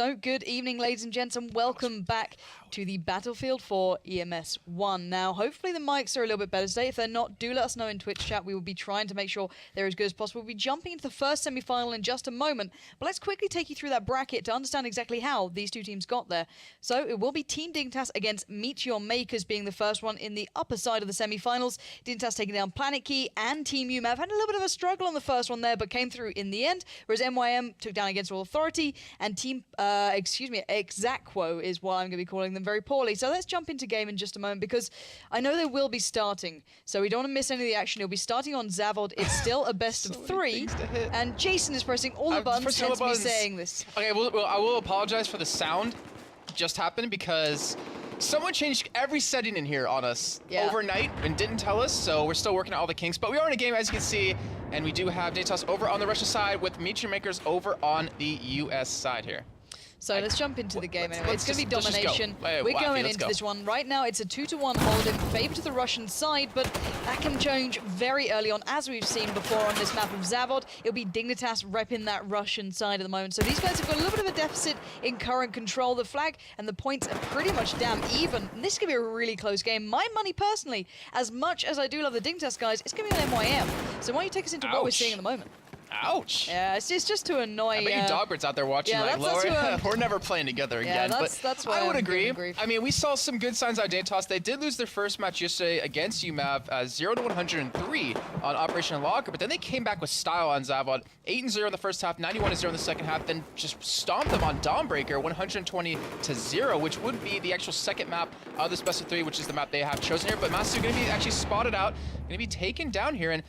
So good evening, ladies and gents, and welcome back to the battlefield for EMS One. Now, hopefully the mics are a little bit better today. If they're not, do let us know in Twitch chat. We will be trying to make sure they're as good as possible. We'll be jumping into the first semi-final in just a moment, but let's quickly take you through that bracket to understand exactly how these two teams got there. So it will be Team Dignitas against Meteor Makers being the first one in the upper side of the semi-finals. Dignitas taking down Planet Key and Team MYM. Had a little bit of a struggle on the first one there, but came through in the end, whereas MYM took down Against All Authority, and Team, Exacquo is what I'm going to be calling them, very poorly. So let's jump into game in just a moment, because I know they will be starting, so we don't want to miss any of the action. It'll be starting on Zavod. It's still a best of three, and Jason is pressing all the buttons, hence me saying this. Okay, well, I will apologize for the sound just happened, because someone changed every setting in here on us overnight and didn't tell us, so we're still working out all the kinks. But we are in a game, as you can see, and we do have dignitas over on the Russian side with Meteor Makers over on the US side here. So let's jump into the game anyway. It's going to be domination. We're going into this one. Right now, it's a 2-1 hold in favor to the Russian side, but that can change very early on, as we've seen before on this map of Zavod. It'll be Dignitas repping that Russian side at the moment. So these guys have got a little bit of a deficit in current control. The flag and the points are pretty much damn even. And this is going to be a really close game. My money, personally, as much as I do love the Dignitas guys, it's going to be an MYM. So why don't you take us into what we're seeing at the moment? Ouch. Yeah, it's just to annoy. I bet you Dogbirds out there watching like, Laura, we're never playing together again. That's why I would agree. I mean, we saw some good signs out of dignitas. They did lose their first match yesterday against UMAV 0-103 on Operation Locker, but then they came back with style on Zavod. 8-0 in the first half, 91-0 in the second half, then just stomped them on Dawnbreaker 120-0, which would be the actual second map of this best of three, which is the map they have chosen here. But Masu going to be actually spotted out, going to be taken down here, and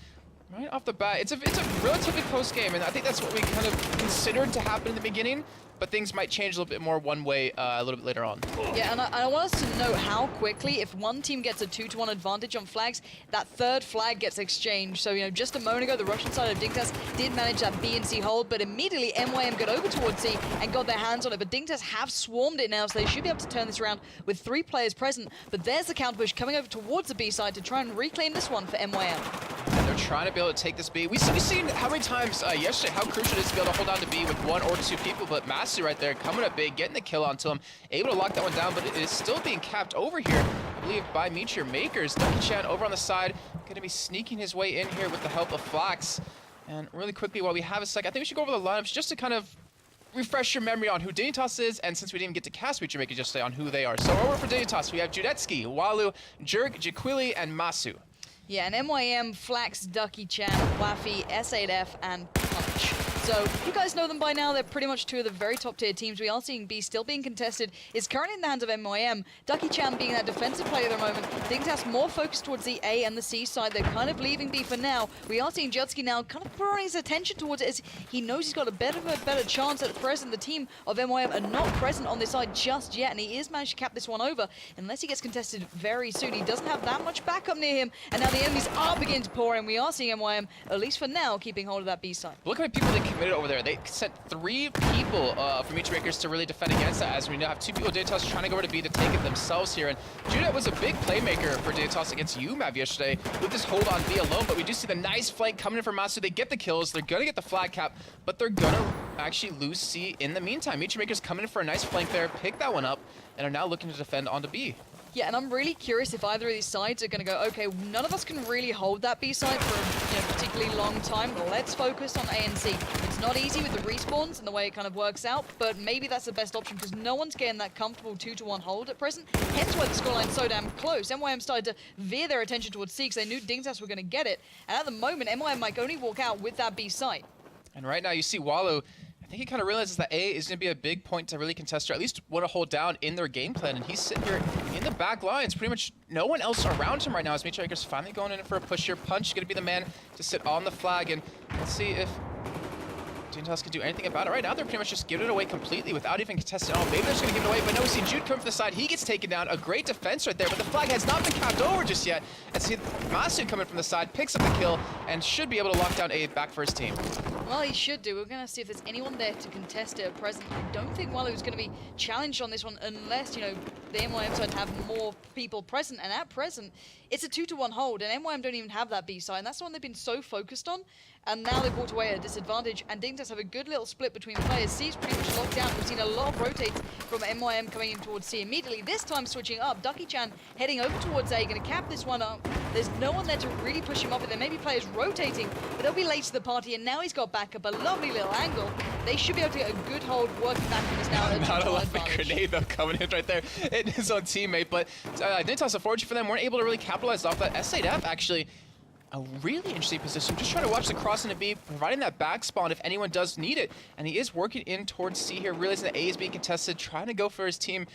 right off the bat, it's a relatively close game, and I think that's what we kind of considered to happen in the beginning, but things might change a little bit more one way a little bit later on. Yeah, and I want us to know how quickly, if one team gets a 2-1 advantage on flags, that third flag gets exchanged. So, you know, just a moment ago, the Russian side of Dignitas did manage that B and C hold, but immediately MYM got over towards C and got their hands on it. But Dignitas have swarmed it now, so they should be able to turn this around with 3 players present. But there's the counter push coming over towards the B side to try and reclaim this one for MYM. They're trying to be able to take this B. We've seen how many times yesterday how crucial it is to be able to hold on to B with 1 or 2 people, but Masu right there coming up big, getting the kill onto him, able to lock that one down, but it is still being capped over here, I believe, by Meteor Makers. Ducky-chan over on the side, going to be sneaking his way in here with the help of Flax. And really quickly, while we have a sec, I think we should go over the lineups just to kind of refresh your memory on who Dignitas is, and since we didn't get to cast Meteor Makers, just say on who they are. So over for Dignitas, we have Judetsky, Walu, Jerk, Jaquili, and Masu. Yeah, and MYM, Flax, Ducky-chan, Waffy, S8F, and Punch. So, you guys know them by now. They're pretty much 2 of the very top-tier teams. We are seeing B still being contested. It's currently in the hands of MYM. Ducky-chan being that defensive player at the moment. Dignitas more focused towards the A and the C side. They're kind of leaving B for now. We are seeing Judsky now kind of drawing his attention towards it, as he knows he's got a better chance at present. The team of MYM are not present on this side just yet, and he is managed to cap this one over. Unless he gets contested very soon. He doesn't have that much backup near him, and now the enemies are beginning to pour in. We are seeing MYM, at least for now, keeping hold of that B side. Look how many people they committed over there. They sent 3 people from Meteor Makers to really defend against that, as we now have 2 people Dignitas trying to go over to B to take it themselves here. And Judet was a big playmaker for Dignitas against UMAV yesterday with this hold on B alone, but we do see the nice flank coming in from Masu. They get the kills, they're going to get the flag cap, but they're going to actually lose C in the meantime. Meteor Makers coming in for a nice flank there, pick that one up, and are now looking to defend onto B. Yeah, and I'm really curious if either of these sides are going to go, okay, none of us can really hold that B side for a particularly long time. Let's focus on A and C. It's not easy with the respawns and the way it kind of works out, but maybe that's the best option because no one's getting that comfortable 2-1 hold at present. Hence why the scoreline's so damn close. MYM started to veer their attention towards C because they knew Dignitas were going to get it. And at the moment, MYM might only walk out with that B side. And right now you see Walu, I think he kind of realizes that A is going to be a big point to really contest, or at least want to hold down in their game plan. And he's sitting here in the back lines. Pretty much no one else around him right now as Meteor Makers finally going in for a push here. Punch is going to be the man to sit on the flag. And let's see if Dignitas can do anything about it. Right now, they're pretty much just giving it away completely without even contesting. Oh, maybe they're just going to give it away. But no, we see Jude come from the side. He gets taken down. A great defense right there. But the flag has not been capped over just yet. And see Masu coming from the side, picks up the kill, and should be able to lock down A back for his team. Well, he should do. We're going to see if there's anyone there to contest it at present. I don't think Walu is going to be challenged on this one unless, you know, the MYM side have more people present. And at present, it's a 2-1 hold, and MYM don't even have that B side. And that's the one they've been so focused on. and now they've walked away at a disadvantage, and dignitas have a good little split between the players. C is pretty much locked down. We've seen a lot of rotates from MYM coming in towards C immediately. This time switching up, Ducky-chan heading over towards A, going to cap this one up. There's no one there to really push him off it. There may be players rotating, but they'll be late to the party, and now he's got backup, a lovely little angle. They should be able to get a good hold working back from this now. Not a lovely grenade though coming in right there. It is on teammate, but dignitas, unfortunately for them, weren't able to really capitalize off that. S8F actually a really interesting position. Just trying to watch the cross into B, providing that back spawn if anyone does need it. And he is working in towards C here, realizing that A is being contested, trying to go for his team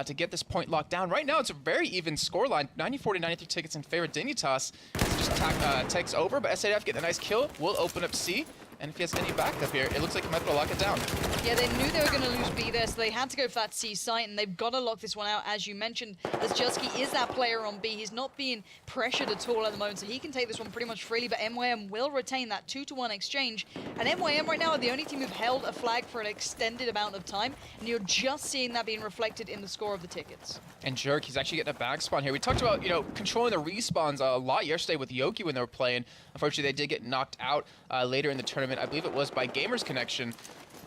to get this point locked down. Right now, it's a very even scoreline. 94 to 93 tickets in favor of dignitas. Just takes over, but S8F getting a nice kill. Will open up C. And if he has any backup here, it looks like he might be able to lock it down. Yeah, they knew they were going to lose B there, so they had to go for that C site, and they've got to lock this one out, as you mentioned, as Jusky is that player on B. He's not being pressured at all at the moment, so he can take this one pretty much freely, but MYM will retain that 2-to-1 exchange. And MYM right now are the only team who've held a flag for an extended amount of time, and you're just seeing that being reflected in the score of the tickets. And Jerk, he's actually getting a back spawn here. We talked about, controlling the respawns a lot yesterday with Yoki when they were playing. Unfortunately, they did get knocked out later in the tournament. I believe it was by Gamers Connection.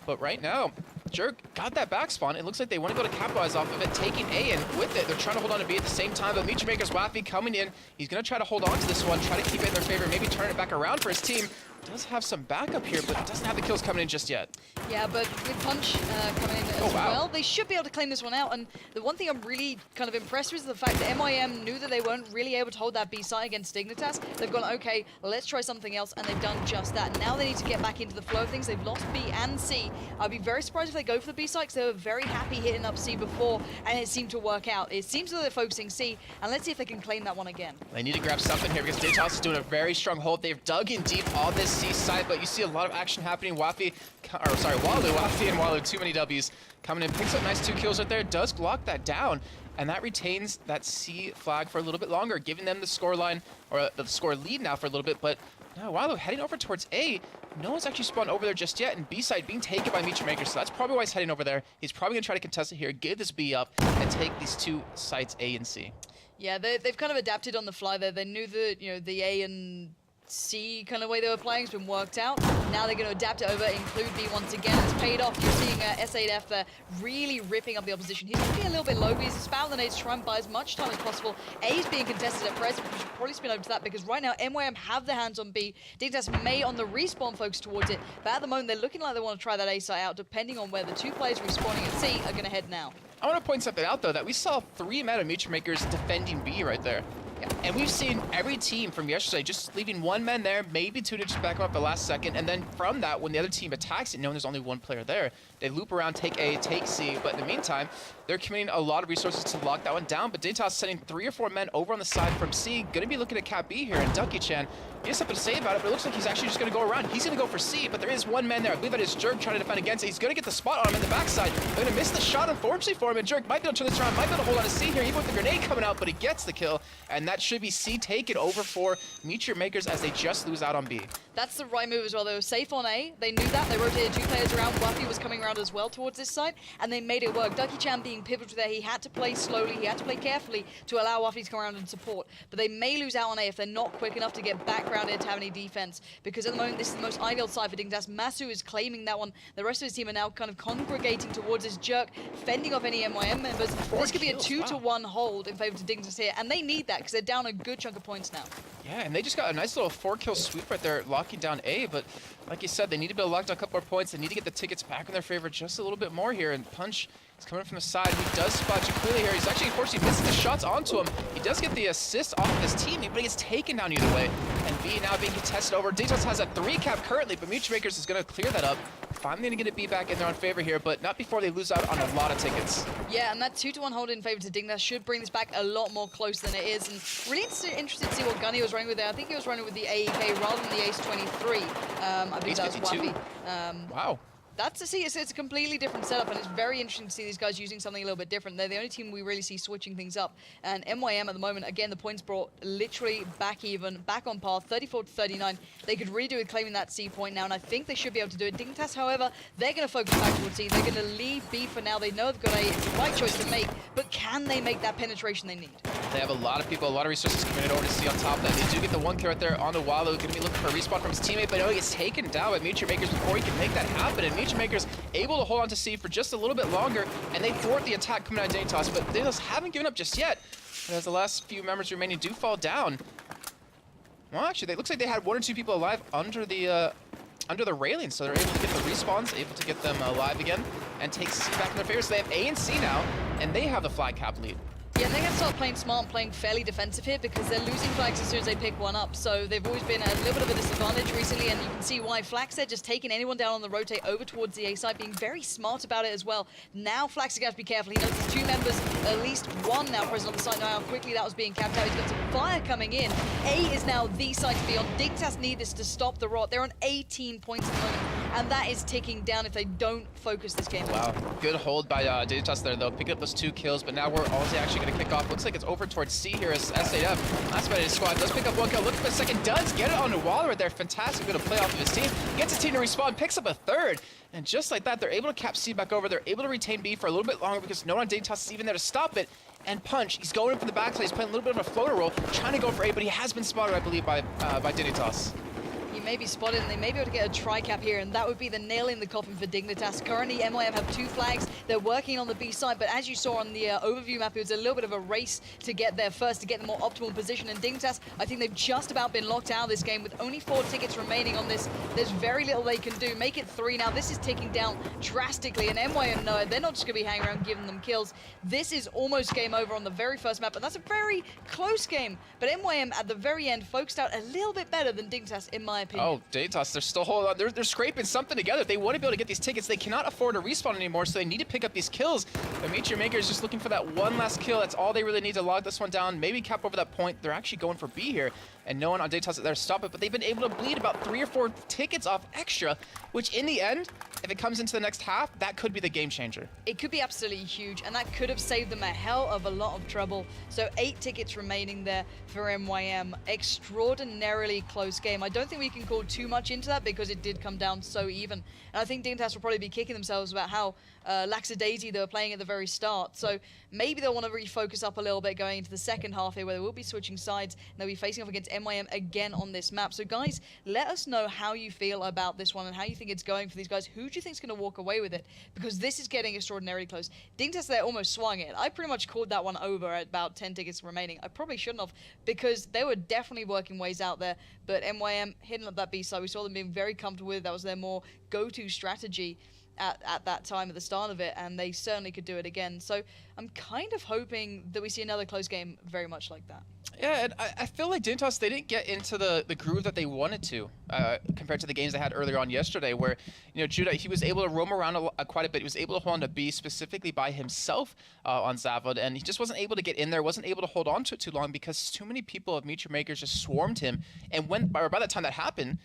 But right now, Jerk got that back spawn. It looks like they want to be able to capitalize off of it, taking A, and with it, they're trying to hold on to B at the same time. But Michimaker's Waffy coming in. He's going to try to hold on to this one, try to keep it in their favor, maybe turn it back around for his team. Does have some backup here, but doesn't have the kills coming in just yet. Yeah, but with Punch coming in as well, they should be able to claim this one out. And the one thing I'm really kind of impressed with is the fact that MYM knew that they weren't really able to hold that B site against dignitas. They've gone, okay, let's try something else, and they've done just that. Now they need to get back into the flow of things. They've lost B and C. I'd be very surprised if they go for the B site, because they were very happy hitting up C before, and it seemed to work out. It seems that they're focusing C, and let's see if they can claim that one again. They need to grab something here, because dignitas is doing a very strong hold. They've dug in deep on this C site, but you see a lot of action happening. Walu, Waffy and Walu, too many W's coming in. Picks up nice 2 kills right there, does lock that down, and that retains that C flag for a little bit longer, giving them the score line, or the score lead now for a little bit. But now Walu heading over towards A. No one's actually spawned over there just yet, and B side being taken by Michimaker, so that's probably why he's heading over there. He's probably going to try to contest it here, give this B up, and take these 2 sites, A and C. Yeah, they've kind of adapted on the fly there. They knew that, the A and C kind of way they were playing has been worked out. Now they're going to adapt it over, include B once again. It's paid off. You're seeing S8F there really ripping up the opposition. He's going to be a little bit low, but he's spouting the nades to try and buy as much time as possible. A is being contested at present. We should probably spin over to that, because right now MYM have their hands on B. dignitas may on the respawn focus towards it, but at the moment they're looking like they want to try that A site out, depending on where the 2 players respawning at C are going to head now. I want to point something out, though, that we saw 3 meta Michimakers defending B right there. Yeah. And we've seen every team from yesterday just leaving 1 man there, maybe 2 to just back up the last second, and then from that, when the other team attacks it, knowing there's only 1 player there, they loop around, take A, take C, but in the meantime, they're committing a lot of resources to lock that one down, but dignitas sending 3 or 4 men over on the side from C, gonna be looking at Cap B here, and Ducky-chan, he has something to say about it, but it looks like he's actually just gonna go around. He's gonna go for C, but there is 1 man there. I believe that is Jerk trying to defend against it. He's gonna get the spot on him in the backside. They're gonna miss the shot, unfortunately for him, and Jerk might be able to turn this around, might be able to hold on to C here, even with the grenade coming out, but he gets the kill, and that should be C taken over for Michimakers as they just lose out on B. That's the right move as well. They were safe on A. They knew that. They rotated 2 players around. Waffy was coming around as well towards this side, and they made it work. Ducky-chan being pivotal there. He had to play slowly. He had to play carefully to allow Waffy to come around and support. But they may lose out on A if they're not quick enough to get backgrounded to have any defense, because at the moment, this is the most ideal side for dignitas. Masu is claiming that one. The rest of his team are now kind of congregating towards his Jerk, fending off any MYM members. This could be a 2-to-1 hold in favor to dignitas here, and they need that because they're down a good chunk of points now. Yeah, and they just got a nice little 4-kill sweep right there, locking down A, but like you said, they need to be able to lock down a couple more points. They need to get the tickets back in their favor just a little bit more here, and Punch is coming from the side. He does spot Jaquili here. He's actually, unfortunately, missing the shots onto him. He does get the assist off of his team, but he gets taken down either way. And B now being contested over. dignitas has a 3 cap currently, but Michimakers is going to clear that up. Finally going to get a B back in their own favor here, but not before they lose out on a lot of tickets. Yeah, and that 2-to-1 hold in favor to dignitas should bring this back a lot more close than it is. And really interested to see what gun he was running with there. I think he was running with the AEK rather than the Ace 23. I believe that was Waffy. Wow. It's a completely different setup, and it's very interesting to see these guys using something a little bit different. They're the only team we really see switching things up. And MYM at the moment, again, the points brought literally back even, back on par, 34-39. They could really do with claiming that C point now, and I think they should be able to do it. Dignitas, however, they're going to focus back towards C. They're going to leave B for now. They know they've got A. It's the right choice to make, but can they make that penetration they need? They have a lot of people, a lot of resources coming in over to C on top of that. They do get the one kill right there on the Wallow. Going to be looking for a respawn from his teammate, but no, he gets taken down by Mutual Makers before he can make that happen. And Mutual Makers able to hold on to C for just a little bit longer, and they thwart the attack coming out of dignitas, but dignitas haven't given up just yet. As the last few members remaining do fall down. Well, actually, it looks like they had 1 or 2 people alive under the railing, so they're able to get the respawns, able to get them alive again, and take C back in their favor. So they have A and C now, and they have the flag cap lead. Yeah, and they have to start playing smart and playing fairly defensive here because they're losing flags as soon as they pick one up. So they've always been at a little bit of a disadvantage recently, and you can see why. Flax there just taking anyone down on the rotate over towards the A side, being very smart about it as well. Now Flax has got to be careful. He knows there's 2 members, at least 1 now present on the side. Now how quickly that was being capped out. He's got some fire coming in. A is now the side to be on. Dignitas need this to stop the rot. They're on 18 points at the moment, and that is ticking down if they don't focus this game. Wow, good hold by Dignitas there, though. Pick up those 2 kills, but now we're also actually going to kick off. Looks like it's over towards C here as SAF. Last man in his squad does pick up 1 kill. Looking for a second, does get it on the wall right there. Fantastic bit of play off of his team. Gets his team to respawn, picks up a 3rd. And just like that, they're able to cap C back over. They're able to retain B for a little bit longer because no one on Dignitas is even there to stop it. And Punch, he's going in from the backside. He's playing a little bit of a floater roll, trying to go for A, but he has been spotted, I believe, by Dignitas. He may be spotted, and they may be able to get a tri-cap here, and that would be the nail in the coffin for Dignitas. Currently, MYM have 2 flags. They're working on the B side, but as you saw on the overview map, it was a little bit of a race to get there first, to get the more optimal position. And Dignitas, I think they've just about been locked out of this game with only 4 tickets remaining on this. There's very little they can do. Make it 3 now. This is ticking down drastically, and MYM know it. They're not just going to be hanging around giving them kills. This is almost game over on the very first map, and that's a very close game. But MYM, at the very end, focused out a little bit better than Dignitas, in my opinion. Oh, Dignitas, they're still holding on. They're scraping something together. They want to be able to get these tickets. They cannot afford a respawn anymore, so they need to pick up these kills. The Meteor Maker is just looking for that one last kill. That's all they really need to log this one down. Maybe cap over that point. They're actually going for B here, and no one on Dignitas is there to stop it, but they've been able to bleed about 3 or 4 tickets off extra, which in the end, if it comes into the next half, that could be the game changer. It could be absolutely huge, and that could have saved them a hell of a lot of trouble. So 8 tickets remaining there for MYM. Extraordinarily close game. I don't think we can call too much into that because it did come down so even. And I think Dignitas will probably be kicking themselves about how lackadaisy they were playing at the very start. So maybe they'll want to refocus up a little bit going into the second half here, where they will be switching sides and they'll be facing off against MYM again on this map. So guys, let us know how you feel about this one and how you think it's going for these guys. Who do you think is going to walk away with it? Because this is getting extraordinarily close. Dignitas there almost swung it. I pretty much called that one over at about 10 tickets remaining. I probably shouldn't have, because they were definitely working ways out there, but MYM hitting up that B side, we saw them being very comfortable with it. That was their more go-to strategy at that time at the start of it, and they certainly could do it again. So I'm kind of hoping that we see another close game very much like that. Yeah, and I feel like Dignitas, they didn't get into the groove that they wanted to compared to the games they had earlier on yesterday, where, you know, Judah, he was able to roam around quite a bit. He was able to hold on to B specifically by himself on Zavod, and he just wasn't able to get in there, wasn't able to hold on to it too long because too many people of Meteor Makers just swarmed him. And by the time that happened,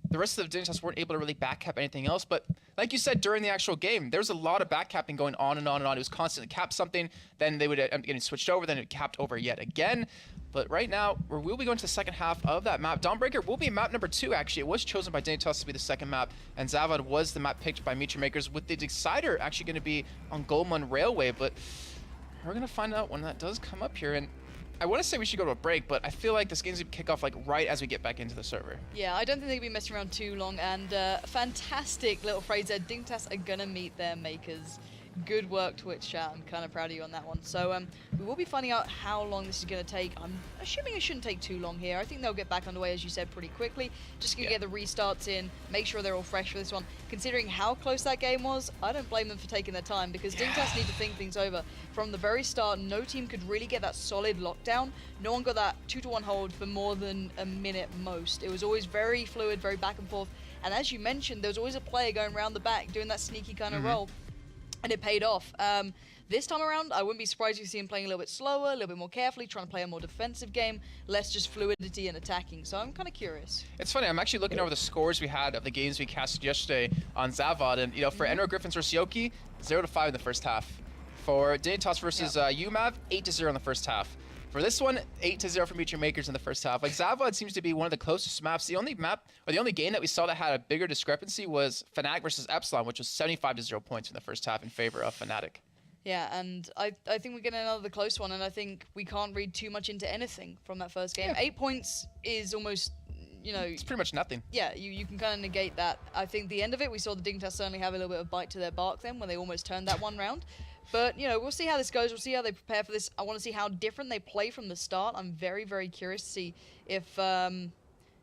the rest of the Dignitas weren't able to really backcap anything else. But like you said, during the actual game, there's a lot of backcapping going on and on and on. It was constantly cap something, then they would end up getting switched over, then it capped over yet again. But right now, we'll be going to the second half of that map. Dawnbreaker will be map number 2, actually. It was chosen by Dignitas to be the second map, and Zavod was the map picked by Meteor Makers, with the decider actually going to be on Goldman Railway. But we're going to find out when that does come up here. And I want to say we should go to a break, but I feel like this game's going to kick off like right as we get back into the server. Yeah, I don't think they'll be messing around too long. And fantastic little phrase there. Dignitas are going to meet their makers. Good work, Twitch chat. I'm kind of proud of you on that one. So we will be finding out how long this is going to take. I'm assuming it shouldn't take too long here. I think they'll get back underway, as you said, pretty quickly. Just going to get the restarts in, make sure they're all fresh for this one. Considering how close that game was, I don't blame them for taking their time, because Dignitas need to think things over. From the very start, no team could really get that solid lockdown. No one got that 2-to-1 hold for more than a minute most. It was always very fluid, very back and forth. And as you mentioned, there was always a player going around the back doing that sneaky kind of roll. And it paid off. This time around, I wouldn't be surprised if you see him playing a little bit slower, a little bit more carefully, trying to play a more defensive game, less just fluidity and attacking. So I'm kind of curious. It's funny, I'm actually looking over the scores we had of the games we casted yesterday on Zavod, and you know, for Enro Griffins versus Yoki, 0-5 in the first half. For Dignitas versus UMAV, 8-0 in the first half. For this one, 8-0 for Mutual Makers in the first half. Like, Zavod seems to be one of the closest maps. The only map, or the only game that we saw that had a bigger discrepancy was Fnatic versus Epsilon, which was 75-0 points in the first half in favor of Fnatic. Yeah, and I think we're getting another close one, and I think we can't read too much into anything from that first game. Yeah. 8 points is almost, you know... It's pretty much nothing. Yeah, you can kind of negate that. I think the end of it, we saw the Dignitas certainly have a little bit of bite to their bark then, when they almost turned that one round. But, you know, we'll see how this goes. We'll see how they prepare for this. I want to see how different they play from the start. I'm very, very curious to see if...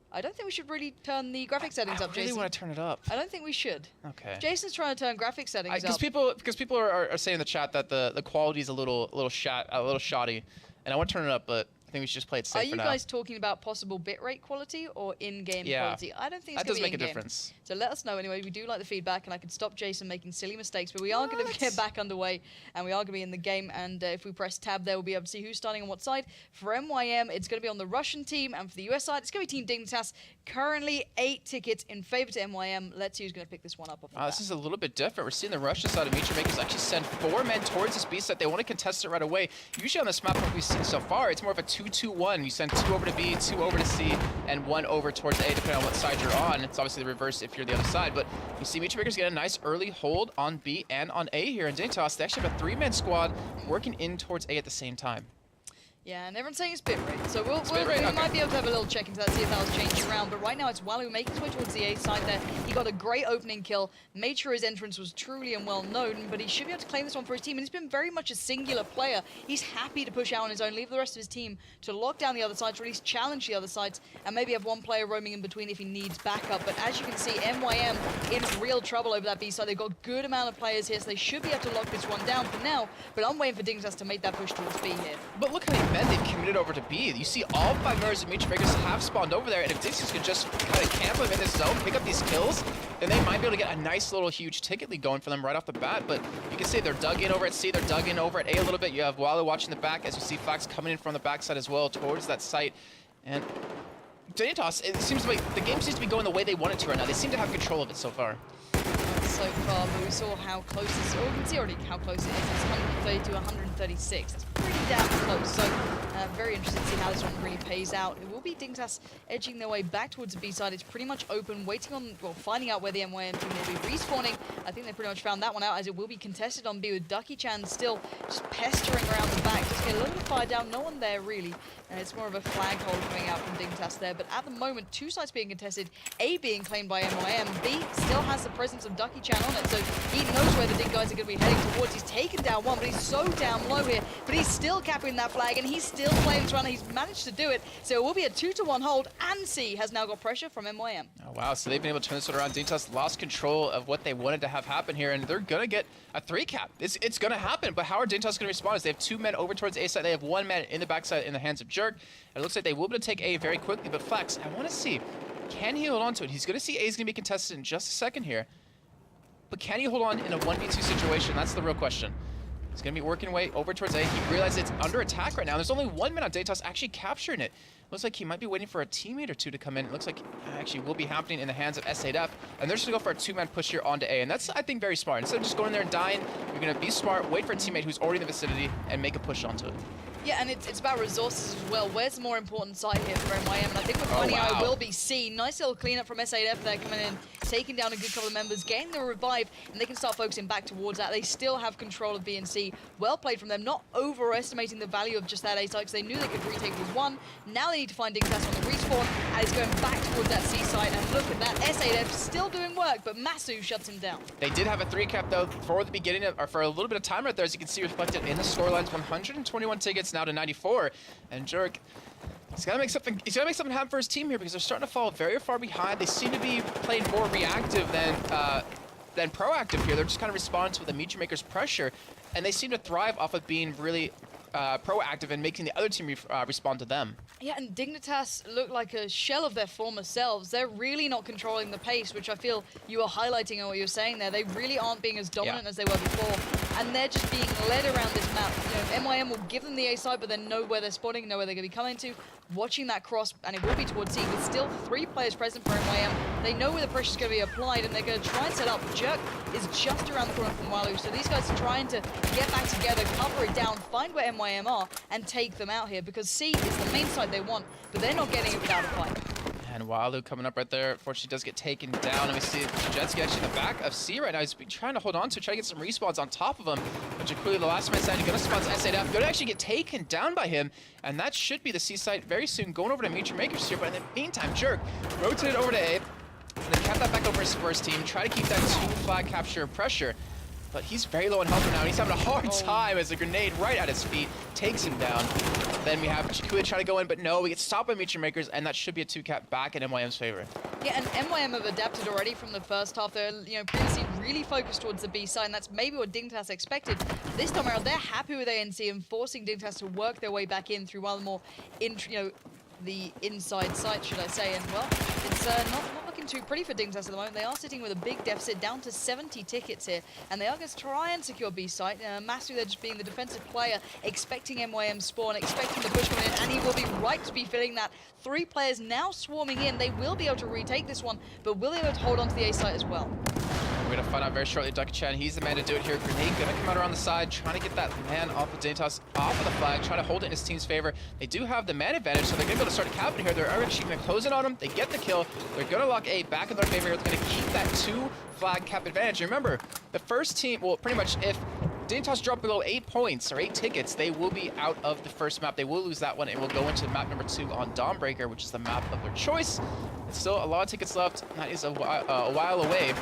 I don't think we should really turn the graphic settings up, Jason. I really want to turn it up. I don't think we should. Okay. Jason's trying to turn graphic settings up. Because people are saying in the chat that the quality is a little shoddy, and I want to turn it up, but I think we should just play it safe for now. Are you guys talking about possible bitrate quality or in-game quality? I don't think it's going to be in-game. That does make a difference. So let us know anyway. We do like the feedback, and I can stop Jason making silly mistakes, but we are going to get back underway, and we are going to be in the game, and if we press tab there, we'll be able to see who's starting on what side. For MYM, it's going to be on the Russian team, and for the US side, it's going to be Team Dignitas. Currently 8 tickets in favor to MYM. Let's see who's going to pick this one up. This is a little bit different. We're seeing the Russian side of Mutual Makers actually send 4 men towards this B side. They want to contest it right away. Usually on this map, what we've seen so far, it's more of a 2-2-1. You send 2 over to B, 2 over to C, and 1 over towards A, depending on what side you're on. It's obviously the reverse if you're the other side, but you see Mutual Makers get a nice early hold on B and on A here in Dignitas. They actually have a 3-man squad working in towards A at the same time. Yeah, and everyone's saying it's bitrate, so we might be able to have a little check into that, see if that was changing around. But right now, it's Walu making his way towards the A side there. He got a great opening kill, made sure his entrance was truly and well known, but he should be able to claim this one for his team. And he's been very much a singular player. He's happy to push out on his own, leave the rest of his team to lock down the other sides, or at least challenge the other sides, and maybe have one player roaming in between if he needs backup. But as you can see, MYM in real trouble over that B side. They've got a good amount of players here, so they should be able to lock this one down for now. But I'm waiting for Dignitas to make that push towards B here. But look how many men they've committed over to B. You see all 5 members of Mutual Makers have spawned over there, and if Dignitas can just kind of camp them in this zone, pick up these kills, then they might be able to get a nice little huge ticket lead going for them right off the bat. But you can see they're dug in over at C, they're dug in over at A a little bit. You have Walu watching the back as you see Flax coming in from the backside as well towards that site. And Dignitas, it seems like the game seems to be going the way they want it to right now. They seem to have control of it so far. So far, but we saw how close this is. Well, we can see already how close it is. It's 130 to 136. It's pretty damn close. So very interested to see how this one really pays out. It will be Dignitas edging their way back towards the B side. It's pretty much open, waiting on, well, finding out where the MYM team will be respawning. I think they pretty much found that one out, as it will be contested on B with Ducky Chan still just pestering around the back. Just get a little bit fired down. No one there really. It's more of a flag hole coming out from Dignitas there. But at the moment, 2 sides being contested, A being claimed by MYM. B still has the presence of Ducky Chan on it, so he knows where the Dig guys are going to be heading towards. He's taken down one, but he's so down low here. But he's still capping that flag, and he's still playing this run. He's managed to do it. So it will be a 2-1 hold, and C has now got pressure from MYM. Oh, wow. So they've been able to turn this one around. Dignitas lost control of what they wanted to have happen here, and they're going to get a 3 cap. It's going to happen, but how are Dignitas going to respond? Is they have 2 men over towards A side. They have 1 man in the backside in the hands of Jerk. It looks like they will be able to take A very quickly, but Flex, I want to see, can he hold on to it? He's going to see A is going to be contested in just a second here. But can he hold on in a 1v2 situation? That's the real question. He's going to be working way over towards A. He realizes it's under attack right now. There's only 1 man on Dignitas actually capturing it. Looks like he might be waiting for a teammate or 2 to come in. It looks like actually will be happening in the hands of S8F. And they're just going to go for a 2-man push here onto A. And that's, I think, very smart. Instead of just going in there and dying, you're going to be smart, wait for a teammate who's already in the vicinity, and make a push onto it. Yeah, and it's about resources as well. Where's the more important side here for MYM? And I think we're finding out it will be C. Nice little cleanup from S8F there coming in, taking down a good couple of members, getting the revive, and they can start focusing back towards that. They still have control of B and C. Well played from them, not overestimating the value of just that A side, because they knew they could retake with 1. Now they need to find Dignitas on the respawn, and it's going back towards that C side. And look at that, S8F still doing work, but Masu shuts him down. They did have a 3 cap though for the beginning of, or for a little bit of time right there, as you can see reflected in the scorelines. 121 tickets now to 94. And Jerk, he's got to make something happen for his team here, because they're starting to fall very far behind. They seem to be playing more reactive than proactive here. They're just kind of responding to the Mutual Makers' pressure, and they seem to thrive off of being really proactive and making the other team respond to them. Yeah, and Dignitas look like a shell of their former selves. They're really not controlling the pace, which I feel you are highlighting in what you're saying there. They really aren't being as dominant as they were before. and they're just being led around this map. You know, MYM will give them the A side, but then know where they're spotting, know where they're going to be coming to. Watching that cross, and it will be towards C, with still 3 players present for MYM. They know where the pressure's going to be applied, and they're going to try and set up. Jerk is just around the corner from Walu, so these guys are trying to get back together, cover it down, find where MYM are, and take them out here, because C is the main side they want, but they're not getting it without a fight. And Walu coming up right there. Unfortunately, does get taken down. And we see Jetski actually in the back of C right now. He's been trying to hold on to, try to get some respawns on top of him. But Jakuli, the last man standing, going to spot SAF. Going to actually get taken down by him. And that should be the C site very soon. Going over to Major Makers here. But in the meantime, Jerk rotated over to A. And then kept that back over his first team. Try to keep that 2 flag capture pressure. But he's very low in health now. He's having a hard time as a grenade right at his feet takes him down. Then we have Jakuli try to go in, but no, we get stopped by Mutual Makers, and that should be a 2-cap back in MYM's favor. Yeah, and MYM have adapted already from the first half. They're previously really focused towards the B side, and that's maybe what dignitas expected. This time around, they're happy with ANC and forcing dignitas to work their way back in through one of the more, the inside site, should I say. And well, it's not looking too pretty for dignitas at the moment. They are sitting with a big deficit, down to 70 tickets here, and they are going to try and secure B site. Masu, they're just being the defensive player, expecting MYM spawn, expecting the push coming in, and he will be right to be filling that. 3 players now swarming in. They will be able to retake this one, but will they be able to hold on to the A site as well? We're going to find out very shortly. Ducky-chan, he's the man to do it here. Grenade going to come out around the side, trying to get that man off of dignitas, off of the flag, trying to hold it in his team's favor. They do have the man advantage, so they're going to be able to start a capping here. They're actually going to close in on him. They get the kill. They're going to lock A back in their favor here. They're going to keep that 2 flag cap advantage. Remember, the first team, well, pretty much if dignitas drop below 8 points or 8 tickets, they will be out of the first map. They will lose that one and will go into map number 2 on Dawnbreaker, which is the map of their choice. It's still a lot of tickets left. That is a while away.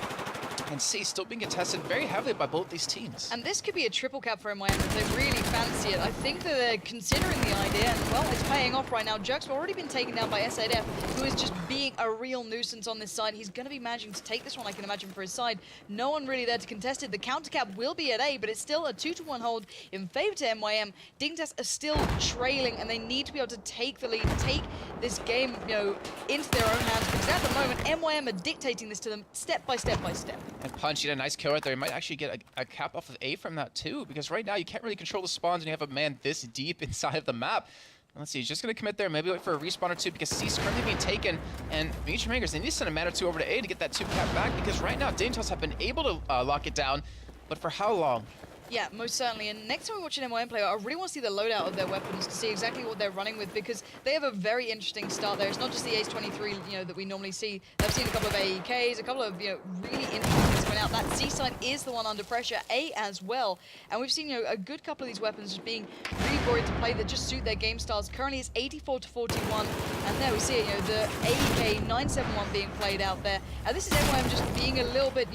And C still being contested very heavily by both these teams. And this could be a triple cap for MYM if they really fancy it. I think that they're considering the idea, and well, it's paying off right now. Jerk's already been taken down by SAF, who is just being a real nuisance on this side. He's going to be managing to take this one, I can imagine, for his side. No one really there to contest it. The counter cap will be at A, but it's still a 2-to-1 hold in favor to MYM. dignitas are still trailing, and they need to be able to take the lead, take this game, into their own hands, because at the moment, MYM are dictating this to them step by step by step. And Punch, he had a nice kill right there. He might actually get a cap off of A from that too, because right now you can't really control the spawns and you have a man this deep inside of the map. And let's see, he's just going to commit there, maybe wait for a respawn or 2, because C's currently being taken, and Mutual Makers, they need to send a man or 2 over to A to get that 2 cap back, because right now dignitas have been able to lock it down, but for how long? Yeah, most certainly. And next time we watch an MYM play, I really want to see the loadout of their weapons to see exactly what they're running with, because they have a very interesting start there. It's not just the Ace 23, that we normally see. They've seen a couple of AEKs, a couple of, really interesting things coming out. That C side is the one under pressure, A as well. And we've seen, a good couple of these weapons just being really worried to play that just suit their game styles. Currently, it's 84-41, and there we see it, the AEK 971 being played out there. And this is MYM just being a little bit,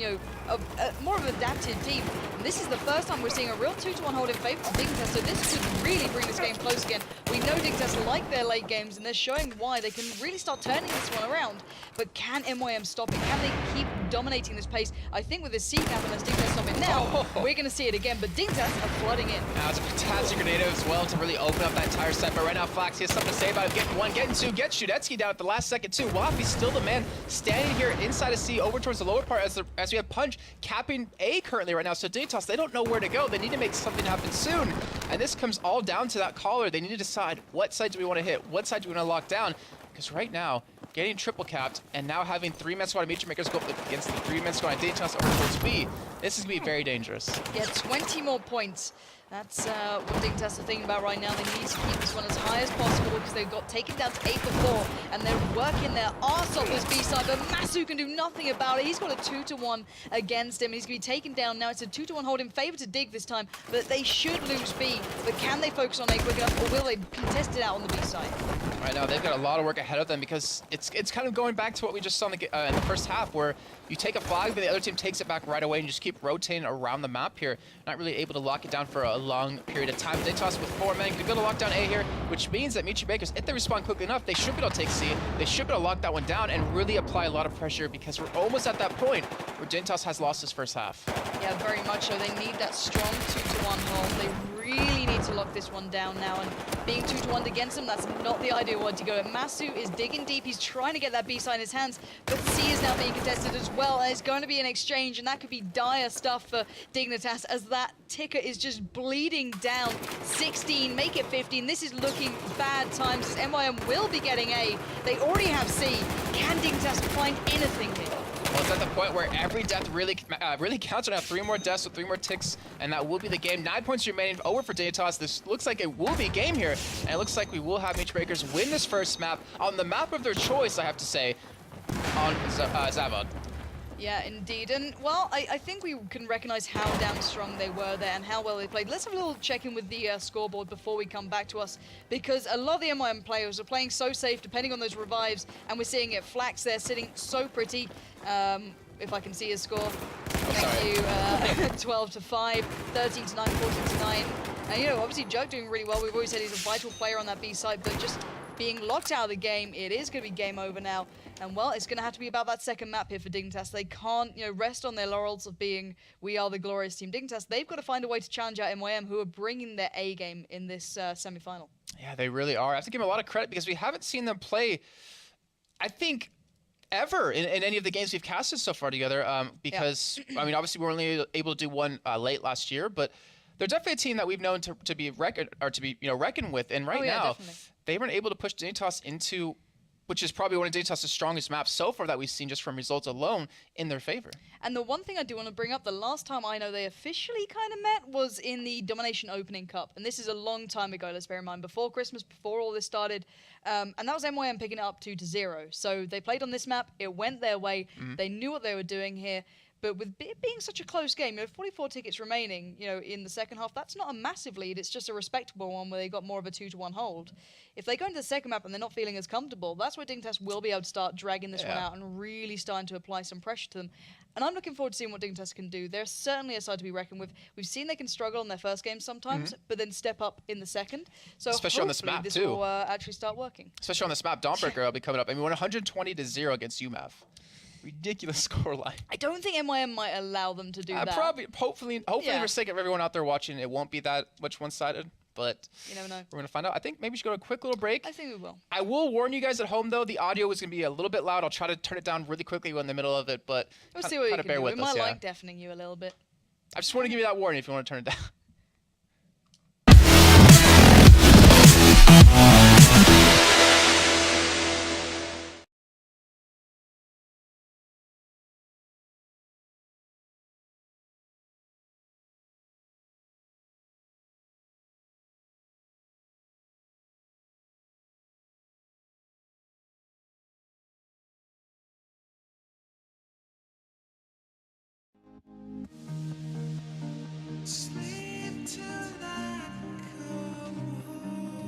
more of an adapted team. And this is the first time we're seeing a real 2-to-1 hold in favor of dignitas, so this could really bring this game close again. We know dignitas like their late games, and they're showing why. They can really start turning this one around, but can MYM stop it? Can they keep dominating this pace? I think with the C cap and as dignitas stop it now, we're going to see it again, but dignitas are flooding in. Now it's a fantastic grenade as well to really open up that entire set, but right now Flax, he has something to say about it. Getting 1, getting 2, get Shudetsky down at the last second too. Waffy's still the man standing here inside of C over towards the lower part as we have Punch capping A currently right now, so dignitas, they don't know where to go. They need to make something happen soon, and this comes all down to that caller. They need to decide what side do we want to hit, what side do we want to lock down, because right now getting triple capped and now having 3-man squad Mutual Makers go up against the 3-man squad dignitas over towards B, this is going to be very dangerous. Yeah, 20 more points. That's what dignitas are thinking about right now. They need to keep this one as high as possible because they've got taken down to 8-4, and they're working their arse off this B side, but Masu can do nothing about it. He's got a 2-to-1 against him. He's going to be taken down now. It's a 2-to-1 hold in favor to Dig this time, but they should lose B. But can they focus on A quick enough, or will they contest it out on the B side? Right now, they've got a lot of work ahead of them, because it's kind of going back to what we just saw in the first half, where you take a flag, but the other team takes it back right away and just keep rotating around the map here. Not really able to lock it down for a long period of time. dignitas with 4 men could go to lock down A here, which means that Mutual Makers, if they respond quickly enough, they should be able to take C. They should be able to lock that one down and really apply a lot of pressure, because we're almost at that point where dignitas has lost his first half. Yeah, very much so. They need that strong 2-to-1 hold. They really need to lock this one down now, and being 2-1 against him, that's not the ideal one to go at. Masu is digging deep, he's trying to get that B side in his hands, but C is now being contested as well, and it's going to be an exchange, and that could be dire stuff for Dignitas, as that ticker is just bleeding down. 16, make it 15, this is looking bad times, as MYM will be getting A. They already have C. Can Dignitas find anything here? Well, it's at the point where every death really counts. We're gonna have 3 more deaths with 3 more ticks, and that will be the game. 9 points remaining over for Dignitas. This looks like it will be a game here, and it looks like we will have Matrix Breakers win this first map on the map of their choice, I have to say, on Zavod. Yeah, indeed. And, well, I think we can recognize how damn strong they were there and how well they played. Let's have a little check-in with the scoreboard before we come back to us, because a lot of the MYM players are playing so safe, depending on those revives, and we're seeing it. Flax there sitting so pretty. If I can see his score. Thank you. 12 to 5, 13 to 9, 14 to 9. And, you know, obviously Jug doing really well. We've always said he's a vital player on that B side, but just being locked out of the game, it is going to be game over now. And, well, it's going to have to be about that second map here for Dignitas. They can't, you know, rest on their laurels of being, we are the glorious team Dignitas. They've got to find a way to challenge out MYM, who are bringing their A game in this semi-final. Yeah, they really are. I have to give them a lot of credit, because we haven't seen them play, I think, ever in any of the games we've casted so far together. Because, I mean, obviously we were only able to do one late last year, but they're definitely a team that we've known to be reckoned with. And right now, definitely. they weren't able to push Dignitas into, which is probably one of Dignitas' strongest maps so far that we've seen just from results alone, in their favor. And the one thing I do want to bring up, the last time I know they officially kind of met was in the Domination Opening Cup. And this is a long time ago, let's bear in mind, before Christmas, before all this started. And that was MYM picking it up 2-0. So they played on this map, it went their way, they knew what they were doing here. But with it being such a close game, you know, 44 tickets remaining, you know, in the second half, that's not a massive lead. It's just a respectable one where they got more of a 2-1 hold. If they go into the second map and they're not feeling as comfortable, that's where Dignitas will be able to start dragging this one out and really starting to apply some pressure to them. And I'm looking forward to seeing what Dignitas can do. They're certainly a side to be reckoned with. We've seen they can struggle in their first game sometimes, but then step up in the second. So especially on this map, this too. will actually start working. Especially on this map, Dawnbreaker will be coming up. I mean, we won 120-0 against UMAV. Ridiculous scoreline. I don't think MYM might allow them to do that. Probably, hopefully for the sake of everyone out there watching, it won't be that much one-sided. But you never know. We're going to find out. I think maybe we should go to a quick little break. I think we will. I will warn you guys at home, though, the audio is going to be a little bit loud. I'll try to turn it down really quickly in the middle of it, but we'll see what you can do. We might like deafening you a little bit. I just want to give you that warning if you want to turn it down. Sleep till I come home.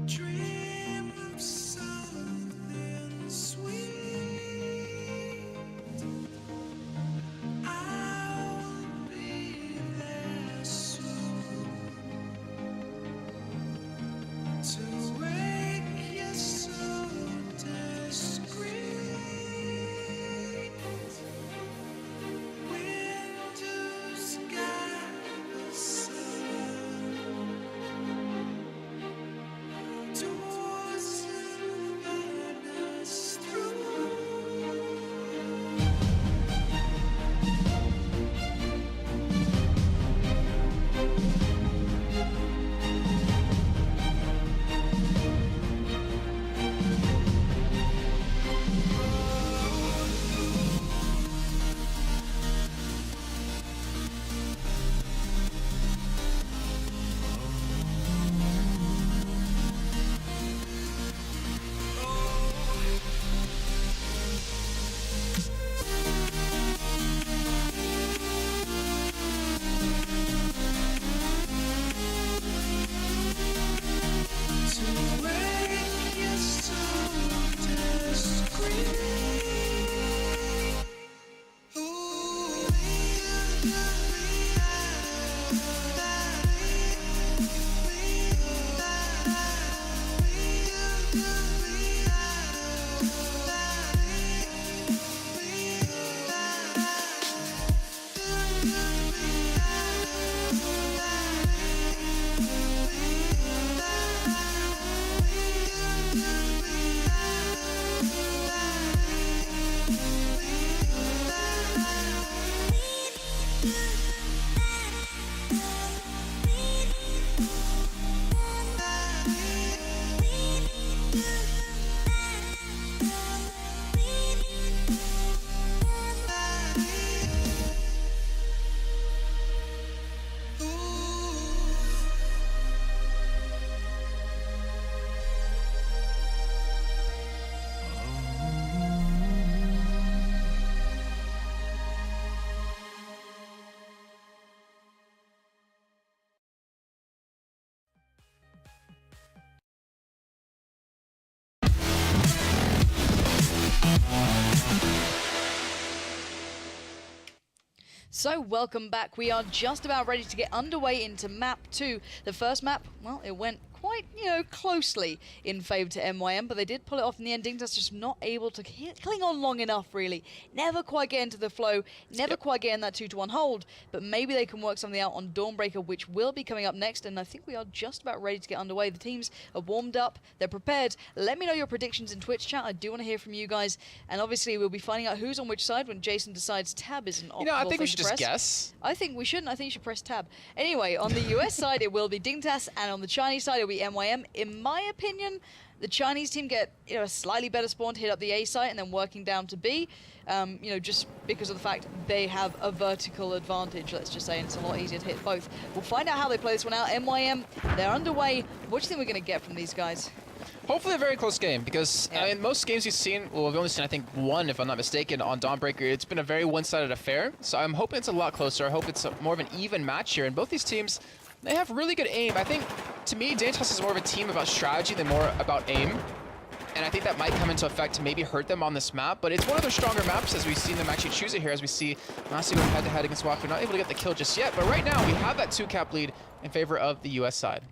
Dream of something sweet. I'll be there soon to wake you so discreet. We'll So welcome back. We are just about ready to get underway into map 2. The first map, well, it went quite, closely in favor to MYM, but they did pull it off in the end. Dignitas just not able to cling on long enough, really. Never quite get into the flow, never quite get in that 2-1 hold, but maybe they can work something out on Dawnbreaker, which will be coming up next, and I think we are just about ready to get underway. The teams are warmed up, they're prepared. Let me know your predictions in Twitch chat. I do want to hear from you guys, and obviously we'll be finding out who's on which side when Jason decides tab is an optimal I think we thing should to just press. guess. I think we shouldn't. I think you should press tab. Anyway, on the US side, it will be Dignitas, and on the Chinese side, it will be MYM. In my opinion, the Chinese team get a slightly better spawn to hit up the A site and then working down to B. Just because of the fact they have a vertical advantage, let's just say, and it's a lot easier to hit both. We'll find out how they play this one out. MYM, they're underway. What do you think we're going to get from these guys? Hopefully a very close game, because Yeah. in most games we've seen, well, we've only seen, I think, one, if I'm not mistaken, on Dawnbreaker. It's been a very one-sided affair, so I'm hoping it's a lot closer. I hope it's more of an even match here, and both these teams, they have really good aim. I think, to me, Dignitas is more of a team about strategy than more about aim, and I think that might come into effect to maybe hurt them on this map, but it's one of their stronger maps as we've seen them actually choose it here, as we see Massey going head-to-head against Walker, not able to get the kill just yet, but right now we have that 2-cap lead in favor of the US side.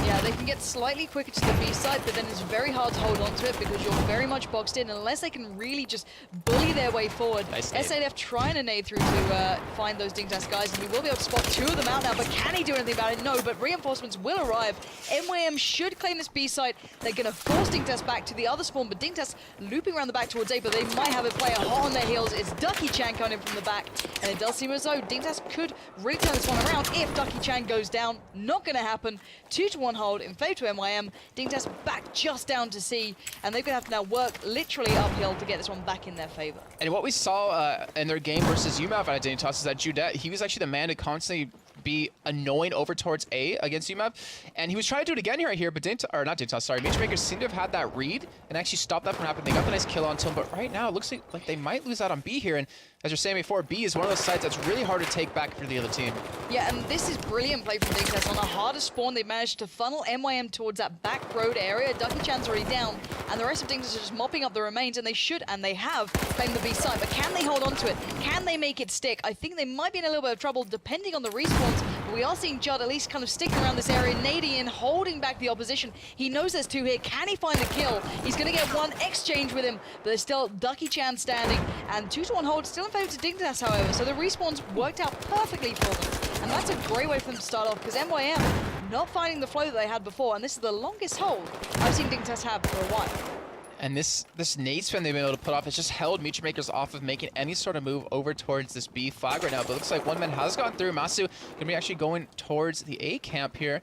Yeah, they can get slightly quicker to the B side, but then it's very hard to hold on to it because you're very much boxed in unless they can really just bully their way forward. Nice nade. SAF trying to nade through to find those Dignitas guys, and he will be able to spot 2 of them out now, but can he do anything about it? No, but reinforcements will arrive. MYM should claim this B site. They're going to force Dignitas back to the other spawn, but Dignitas looping around the back towards A, but they might have a player hot on their heels. It's Ducky Chan coming in from the back, and it does seem as though Dignitas could really turn this one around if Ducky Chan goes down. Not going to happen. 2-1 hold in favor to MYM. Dignitas back just down to C, and they're going to have to now work literally uphill to get this one back in their favor. And what we saw in their game versus UMAV at Dignitas is that Judet, he was actually the man to constantly be annoying over towards A against UMAV, and he was trying to do it again here, but Matchmakers seem to have had that read and actually stopped that from happening. They got the nice kill on him, but right now it looks like they might lose out on B here, and as you're saying before, B is one of those sites that's really hard to take back for the other team. Yeah, and this is brilliant play from Dignitas. On the hardest spawn, they managed to funnel MYM towards that back road area. Ducky Chan's already down, and the rest of Dignitas are just mopping up the remains, and they should, and they have, claimed the B site. But can they hold on to it? Can they make it stick? I think they might be in a little bit of trouble, depending on the respawns. But we are seeing Judd at least kind of sticking around this area, nading in, holding back the opposition. He knows there's 2 here. Can he find the kill? He's going to get 1 exchange with him, but there's still Ducky Chan standing, and 2-1 hold still in favor to Dignitas, however. So the respawns worked out perfectly for them, and that's a great way for them to start off, because MYM not finding the flow that they had before, and this is the longest hold I've seen Dignitas have for a while. And this nade spin they've been able to put off has just held Matchmakers off of making any sort of move over towards this B flag right now. But it looks like one man has gone through. Masu gonna be actually going towards the A camp here.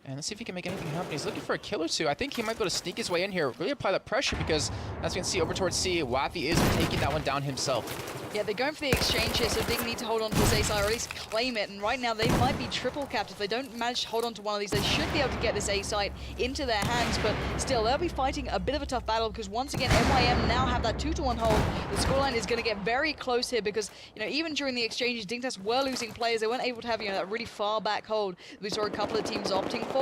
And let's see if he can make anything happen. He's looking for a kill or 2. I think he might be able to sneak his way in here, really apply that pressure, because as we can see over towards C, Waffy is taking that one down himself. Yeah, they're going for the exchange here, so Dig need to hold on to this A site, or at least claim it. And right now, they might be triple capped. If they don't manage to hold on to one of these, they should be able to get this A site into their hands. But still, they'll be fighting a bit of a tough battle, because once again, MYM now have that 2-1 hold. The scoreline is going to get very close here, because even during the exchanges, Dignitas were losing players. They weren't able to have that really far back hold we saw a couple of teams opting for.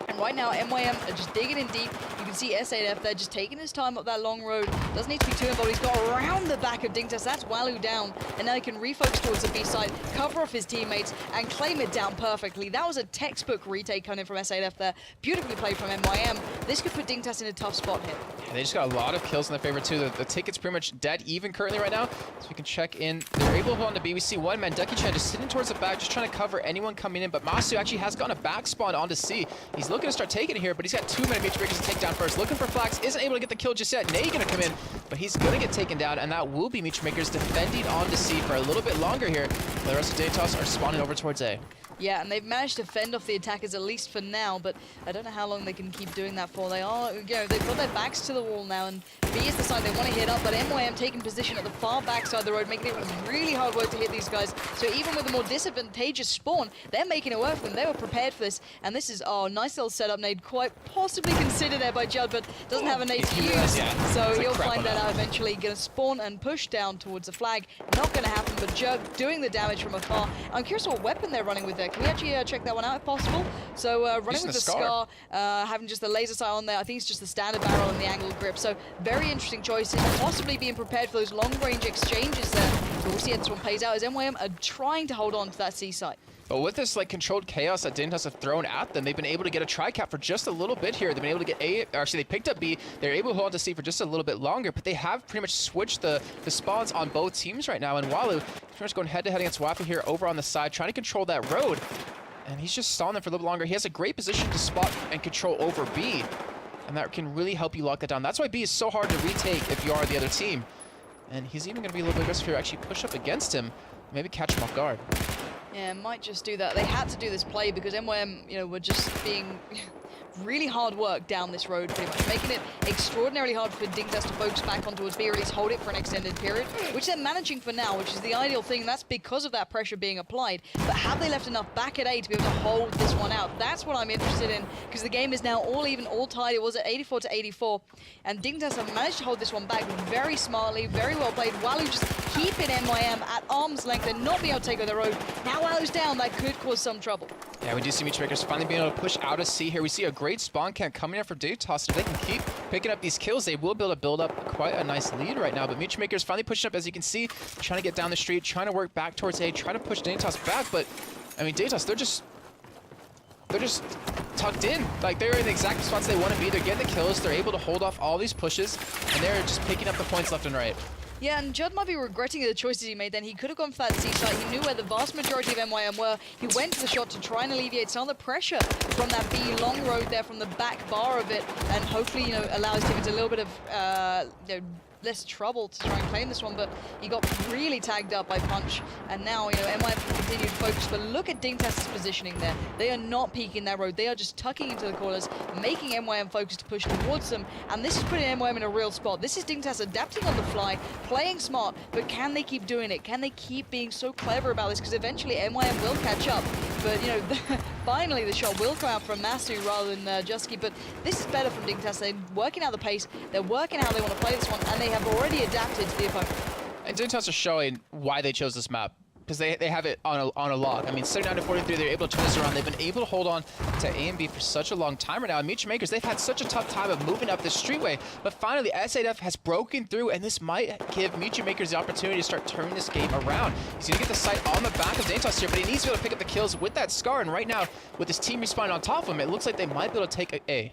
And right now, MYM are just digging in deep. You can see S8F there just taking his time up that long road. Doesn't need to be too involved. He's got around the back of Dignitas. That's Walu down. And now he can refocus towards the B side, cover off his teammates, and claim it down perfectly. That was a textbook retake coming in from S8F there. Beautifully played from MYM. This could put Dignitas in a tough spot here. Yeah, they just got a lot of kills in their favor too. The ticket's pretty much dead even currently right now. So we can check in. They're able to hold on to B. We see one man, Ducky Chan, just sitting towards the back, just trying to cover anyone coming in. But Masu actually has gotten a back spawn onto C. He's looking to start taking it here, but he's got 2 many Matchmakers to take down first. Looking for Flax, isn't able to get the kill just yet. Nay gonna come in, but he's gonna get taken down, and that will be Matchmakers defending onto C for a little bit longer here. The rest of Dignitas are spawning over towards A. Yeah, and they've managed to fend off the attackers, at least for now, but I don't know how long they can keep doing that for. They are, they've got their backs to the wall now, and B is the side they want to hit up, but MYM taking position at the far back side of the road, making it really hard work to hit these guys. So even with a more disadvantageous spawn, they're making it work for them. They were prepared for this, and this is, nice little setup nade, quite possibly considered there by Judd, but doesn't have a nade to use, so he'll find that out eventually. Gonna spawn and push down towards the flag. Not gonna happen, but Judd doing the damage from afar. I'm curious what weapon they're running with there. Can we actually check that one out if possible? So running with the Scar, having just the laser sight on there. I think it's just the standard barrel and the angled grip. So very interesting choices, possibly being prepared for those long-range exchanges there. But we'll see how this one plays out as MYM are trying to hold on to that C site. But with this like controlled chaos that dignitas have thrown at them, they've been able to get a tri-cap for just a little bit here. They've been able to get A, or actually they picked up B. They're able to hold on to C for just a little bit longer, but they have pretty much switched the spawns on both teams right now. And Walu pretty much going head-to-head against Wafi here over on the side, trying to control that road. And he's just stalling them for a little longer. He has a great position to spot and control over B. And that can really help you lock that down. That's why B is so hard to retake if you are the other team. And he's even going to be a little bit aggressive here, actually push up against him, maybe catch him off guard. Yeah, might just do that. They had to do this play because MYM, you know, were just being really hard work down this road, pretty much, making it extraordinarily hard for dignitas to focus back on towards B, or at least hold it for an extended period, which they're managing for now, which is the ideal thing. That's because of that pressure being applied. But have they left enough back at A to be able to hold this one out? That's what I'm interested in, because the game is now all even, all tied. It was at 84 to 84, and dignitas have managed to hold this one back very smartly, very well played. Walu just keeping MYM at arm's length and not being able to take over the road. Now Walu's down, that could cause some trouble. Yeah, we do see MYM finally being able to push out of C here. We see a great spawn camp coming in for dignitas. If they can keep picking up these kills, they will be able to build up quite a nice lead right now. But MYM is finally pushing up, as you can see, trying to get down the street, trying to work back towards A, trying to push dignitas back. But, I mean, dignitas, they're just tucked in. Like, they're in the exact spots they want to be. They're getting the kills. They're able to hold off all these pushes, and they're just picking up the points left and right. Yeah, and Judd might be regretting the choices he made then. He could have gone for that C site. He knew where the vast majority of MYM were. He went for the shot to try and alleviate some of the pressure from that B long road there, from the back bar of it, and hopefully, you know, allow his teammates a little bit of, you know, less trouble to try and claim this one, but he got really tagged up by Punch, and now, you know, MYM can continue to focus. But look at dignitas' positioning there. They are not peeking that road. They are just tucking into the corners, making MYM focus to push towards them, and this is putting MYM in a real spot. This is dignitas adapting on the fly, playing smart, but can they keep doing it? Can they keep being so clever about this? Because eventually MYM will catch up, but, you know, finally the shot will come out from Masu rather than Jusky, but this is better from dignitas. They're working out the pace, they're working out how they want to play this one, and they have already adapted to the opponent. And dignitas are showing why they chose this map, because they have it on a log. I mean, 79 to 43, they're able to turn this around. They've been able to hold on to A and B for such a long time right now. And MYM, they've had such a tough time of moving up this streetway, but finally SAF has broken through, and this might give MYM the opportunity to start turning this game around. He's gonna get the sight on the back of dignitas here, but he needs to be able to pick up the kills with that Scar, and right now, with his team respawning on top of him, it looks like they might be able to take A.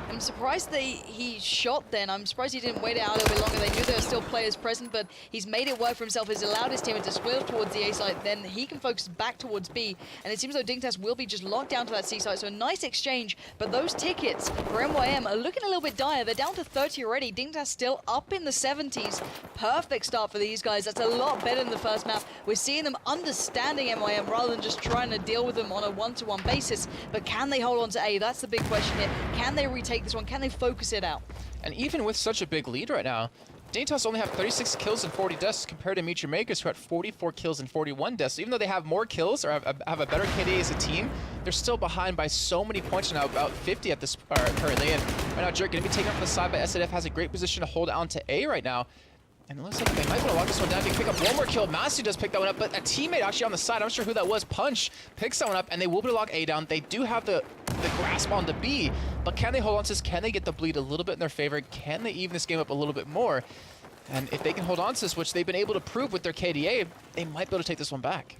I'm surprised he shot then. I'm surprised he didn't wait it out a little bit longer. They knew there were still players present, but he's made it work for himself. He's allowed his team to split towards the A site. Then he can focus back towards B. And it seems though dignitas will be just locked down to that C site. So a nice exchange, but those tickets for MYM are looking a little bit dire. They're down to 30 already. dignitas still up in the 70s. Perfect start for these guys. That's a lot better than the first map. We're seeing them understanding MYM rather than just trying to deal with them on a one-to-one basis. But can they hold on to A? That's the big question here. Can they retake this one? Can they focus it out? And even with such a big lead right now, dignitas only have 36 kills and 40 deaths compared to MYM, who had 44 kills and 41 deaths. So even though they have more kills or have a better KD as a team, they're still behind by so many points now, about 50 at this currently. And right now, Jerk going to be taken off the side by SAF, has a great position to hold on to A right now. And it looks like they might want to lock this one down. If you pick up one more kill, Masu does pick that one up, but a teammate actually on the side, I'm not sure who that was, Punch, picks that one up, and they will be able to lock A down. They do have the grasp on the B, but can they hold on to this? Can they get the bleed a little bit in their favor? Can they even this game up a little bit more? And if they can hold on to this, which they've been able to prove with their KDA, they might be able to take this one back.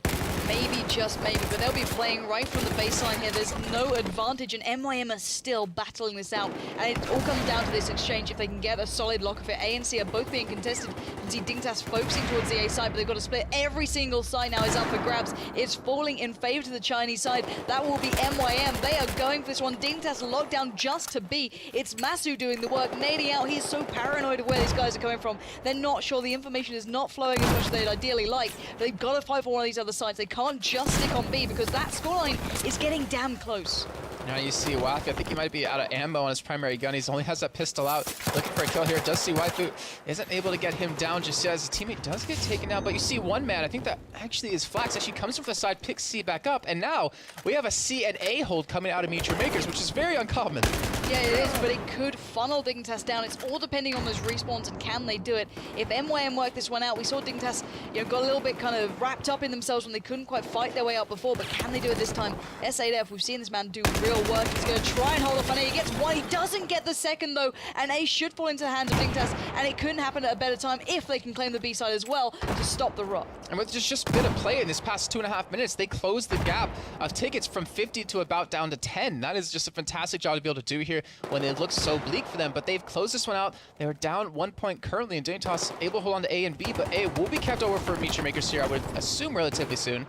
Maybe, just maybe, but they'll be playing right from the baseline here. There's no advantage, and MYM are still battling this out. And it all comes down to this exchange. If they can get a solid lock of it, A and C are both being contested. You can see dignitas focusing towards the A side, but they've got to split. Every single side now is up for grabs. It's falling in favor to the Chinese side. That will be MYM. They are going for this one. dignitas locked down just to B. It's Masu doing the work, nading out. He's so paranoid of where these guys are coming from. They're not sure. The information is not flowing as much as they'd ideally like. They've got to fight for one of these other sides. They can't just stick on B because that scoreline is getting damn close. Now you see Wafi, I think he might be out of ammo on his primary gun. He only has that pistol out, looking for a kill here. Does see Waifu isn't able to get him down just yet as his teammate does get taken down. But you see one man, I think that actually is Flax, actually comes from the side, picks C back up, and now we have a C and A hold coming out of MYM, which is very uncommon. Yeah, it is, but it could funnel Dignitas down. It's all depending on those respawns and can they do it. If MYM work this one out, we saw Dignitas, got a little bit kind of wrapped up in themselves when they couldn't quite fight their way up before, but can they do it this time? S8F, we've seen this man do real work. He's going to try and hold off on A. He gets one, he doesn't get the second though, and A should fall into the hands of Dignitas, and it couldn't happen at a better time if they can claim the B side as well to stop the rot. And with just a bit of play in this past 2.5 minutes, they closed the gap of tickets from 50 to about down to 10. That is just a fantastic job to be able to do here when it looks so bleak for them. But they've closed this one out. They are down 1 point currently, and Dignitas able to hold on to A and B, but A will be kept over for Meteor Makers here, I would assume, relatively soon.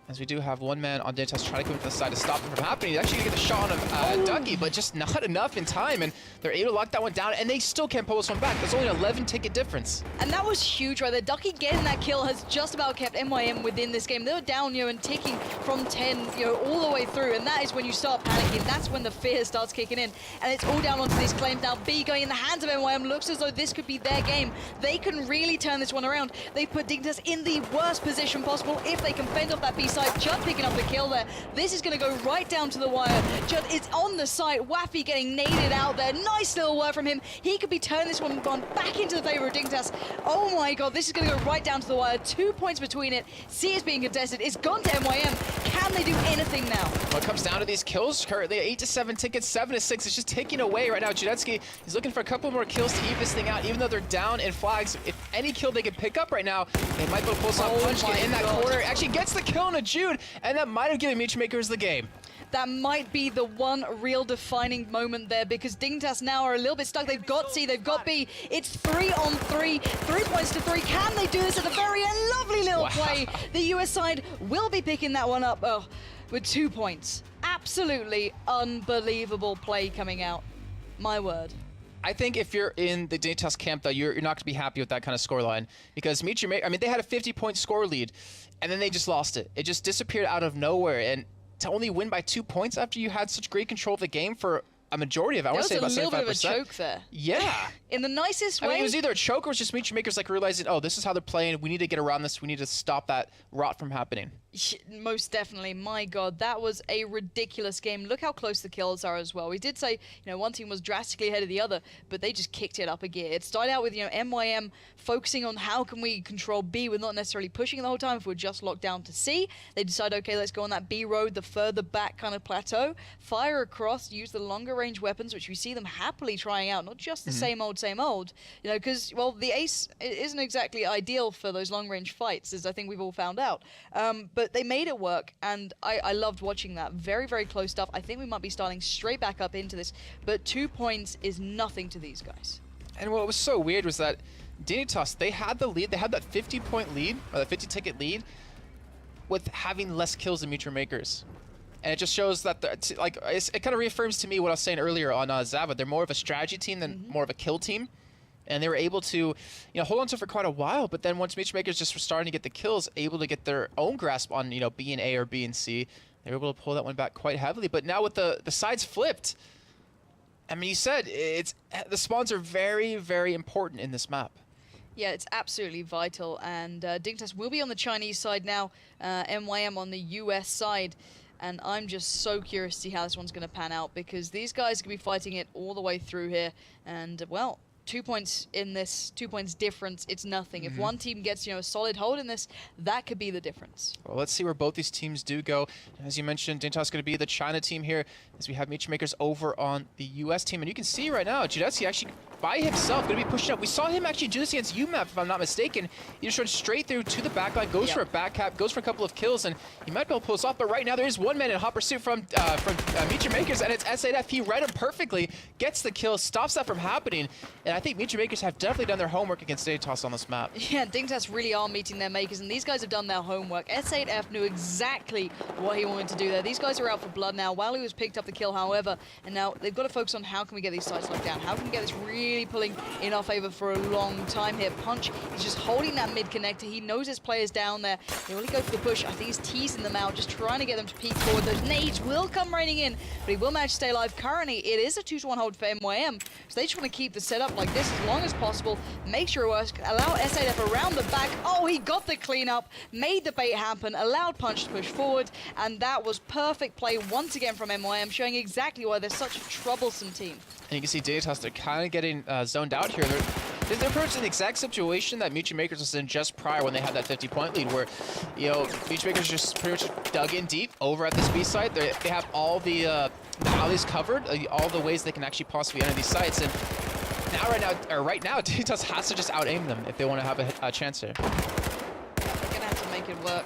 As we do have one man on Dignitas trying to come to the side to stop it from happening. He's actually going to get the shot on Ducky, but just not enough in time. And they're able to lock that one down, and they still can't pull this one back. There's only an 11 ticket difference. And that was huge right there. Ducky getting that kill has just about kept MYM within this game. They were down, and ticking from 10, all the way through. And that is when you start panicking. That's when the fear starts kicking in. And it's all down onto these claims now. B going in the hands of MYM. Looks as though this could be their game. They can really turn this one around. They put Dignitas in the worst position possible if they can fend off that B side. Judd picking up the kill there. This is going to go right down to the wire. Judd is on the site. Waffy getting naded out there. Nice little word from him. He could be turning this one gone back into the favor of Dignitas. Oh my god, this is going to go right down to the wire. 2 points between it. C is being contested. It's gone to MYM. Can they do anything now? Well, it comes down to these kills currently. 8 to 7 tickets, 7 to 6. It's just taking away right now. Judetsky is looking for a couple more kills to even this thing out, even though they're down in flags. If any kill they can pick up right now, they might be able to pull some punch, get in that corner. Actually gets the kill on a Jude, and that might have given Meteor Makers the game. That might be the one real defining moment there, because Dignitas now are a little bit stuck. They've got C, they've got B. It's 3 on 3, 3 points to 3. Can they do this at the very end? Lovely little play. The US side will be picking that one up with 2 points. Absolutely unbelievable play coming out. My word. I think if you're in the Dignitas camp, though, you're not going to be happy with that kind of scoreline, because Meteor Makers, I mean, they had a 50-point score lead, and then they just lost it. It just disappeared out of nowhere, and to only win by 2 points after you had such great control of the game for a majority of it, I want to say about 75%. There was a little bit of a choke there. Yeah. In the nicest way. I mean, it was either a choke or it was just Meteor Makers realizing, oh, this is how they're playing. We need to get around this. We need to stop that rot from happening. Most definitely. My god, that was a ridiculous game. Look how close the kills are as well. We did say, one team was drastically ahead of the other, but they just kicked it up a gear. It started out with, MYM focusing on how can we control B with not necessarily pushing it the whole time if we're just locked down to C. They decide, okay, let's go on that B road, the further back kind of plateau, fire across, use the longer range weapons, which we see them happily trying out, not just the same old, because, well, the ace isn't exactly ideal for those long range fights, as I think we've all found out. But they made it work, and I loved watching that. Very, very close stuff. I think we might be starting straight back up into this, but 2 points is nothing to these guys. And what was so weird was that Dignitas, they had the lead, they had that 50-point lead, or the 50-ticket lead, with having less kills than Meteor Makers. And it just shows that, it kind of reaffirms to me what I was saying earlier on Zava. They're more of a strategy team than more of a kill team. And they were able to, hold on to it for quite a while. But then once Meteor Makers just were starting to get the kills, able to get their own grasp on, B and A or B and C, they were able to pull that one back quite heavily. But now with the sides flipped, I mean, you said the spawns are very, very important in this map. Yeah, it's absolutely vital. And Dignitas will be on the Chinese side now, MYM on the US side. And I'm just so curious to see how this one's going to pan out, because these guys could be fighting it all the way through here. And, well, 2 points in this, 2 points difference, it's nothing. If one team gets, a solid hold in this, that could be the difference. Well, let's see where both these teams do go. As you mentioned, Dignitas is going to be the China team here, as we have Meteor Makers over on the US team. And you can see right now, Judetsky actually, by himself, going to be pushing up. We saw him actually do this against UMAP, if I'm not mistaken. He just runs straight through to the backline, goes for a back cap, goes for a couple of kills, and he might be able to pull this off. But right now, there is one man in hot pursuit from Meteor Makers, and it's S8F. He read him perfectly, gets the kill, stops that from happening. And I think Meteor Makers have definitely done their homework against Dignitas on this map. Yeah, Dignitas really are meeting their makers, and these guys have done their homework. S8F knew exactly what he wanted to do there. These guys are out for blood now. Wally was picked up the kill, however, and now they've got to focus on how can we get these sides locked down? How can we get this really pulling in our favor for a long time here? Punch is just holding that mid connector. He knows his players down there. They really go for the push. I think he's teasing them out, just trying to get them to peek forward. Those nades will come raining in, but he will manage to stay alive. Currently, it is a 2-1 hold for MYM, so they just want to keep the setup like this as long as possible, make sure it works, allow SAF around the back. Oh, he got the cleanup, made the bait happen, allowed Punch to push forward, and that was perfect play once again from MYM, showing exactly why they're such a troublesome team. And you can see dignitas, they're kind of getting zoned out here. They're approaching the exact situation that MYM was in just prior when they had that 50-point lead, where, you know, MYM just pretty much dug in deep over at this B site. They have all the alleys covered, all the ways they can actually possibly enter these sites, and right now, dignitas has to just out-aim them if they want to have a chance here. They're gonna have to make it work.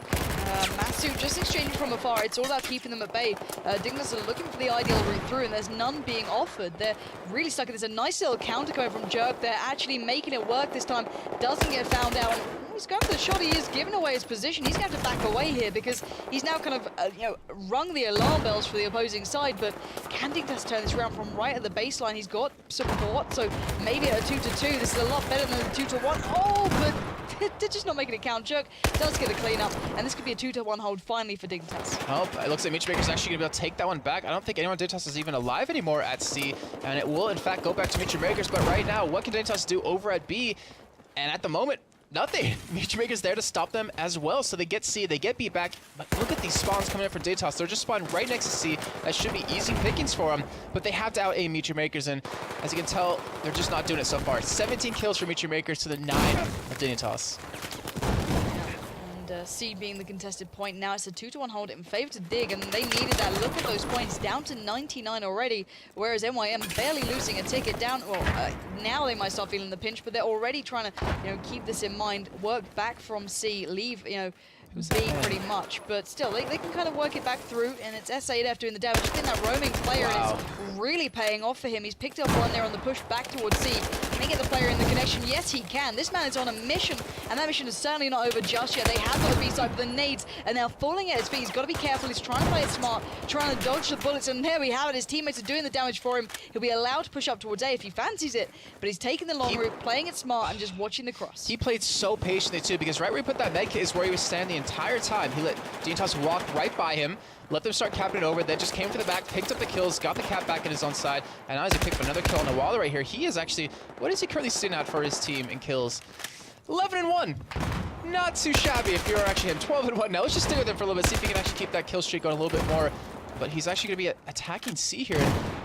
Masu just exchanging from afar. It's all about keeping them at bay. dignitas are looking for the ideal route through, and there's none being offered. They're really stuck. There's a nice little counter coming from Jerk. They're actually making it work this time. Doesn't get found out. He's going for the shot. He is giving away his position. He's going to have to back away here because he's now kind of, you know, rung the alarm bells for the opposing side. But can dignitas turn this around from right at the baseline? He's got support, so maybe a 2-2. This is a lot better than the 2-1. Oh, but they're just not making it count. Jerk does get a cleanup, and this could be a 2-1 hold finally for dignitas. Oh, it looks like MYM is actually going to be able to take that one back. I don't think anyone on dignitas is even alive anymore at C, and it will, in fact, go back to MYM. But right now, what can dignitas do over at B? And at the moment, nothing. MYM is there to stop them as well, so they get C, they get B back. But look at these spawns coming in for dignitas. They're just spawned right next to C. That should be easy pickings for them, but they have to out-aim MYM, and as you can tell, they're just not doing it so far. 17 kills for MYM to the 9 of dignitas. And C being the contested point. Now it's a 2-1 hold in favor to Dig, and they needed that. Look at those points, down to 99 already, whereas MYM barely losing a ticket down. Well, now they might start feeling the pinch, but they're already trying to, you know, keep this in mind, work back from C, leave, you know, B pretty much, but still, they can kind of work it back through, and it's SAF doing the damage. Just been that roaming player, and it's really paying off for him. He's picked up one there on the push back towards C. Can he get the player in the connection? Yes, he can. This man is on a mission, and that mission is certainly not over just yet. They have got a B-side, but the nades are now falling at his feet. He's got to be careful. He's trying to play it smart, trying to dodge the bullets, and there we have it. His teammates are doing the damage for him. He'll be allowed to push up towards A if he fancies it, but he's taking the long route, playing it smart, and just watching the cross. He played so patiently, too, because right where he put that med kit is where he was standing the entire time. He let dignitas walk right by him, let them start capping it over, then just came to the back, picked up the kills, got the cap back in his own side, and now as he picked up another kill on the wall right here, he is actually, what is he currently sitting at for his team in kills? 11-1. Not too shabby if you're actually him. 12-1. Now let's just stay with him for a little bit, see if he can actually keep that kill streak going a little bit more. But he's actually going to be attacking C here.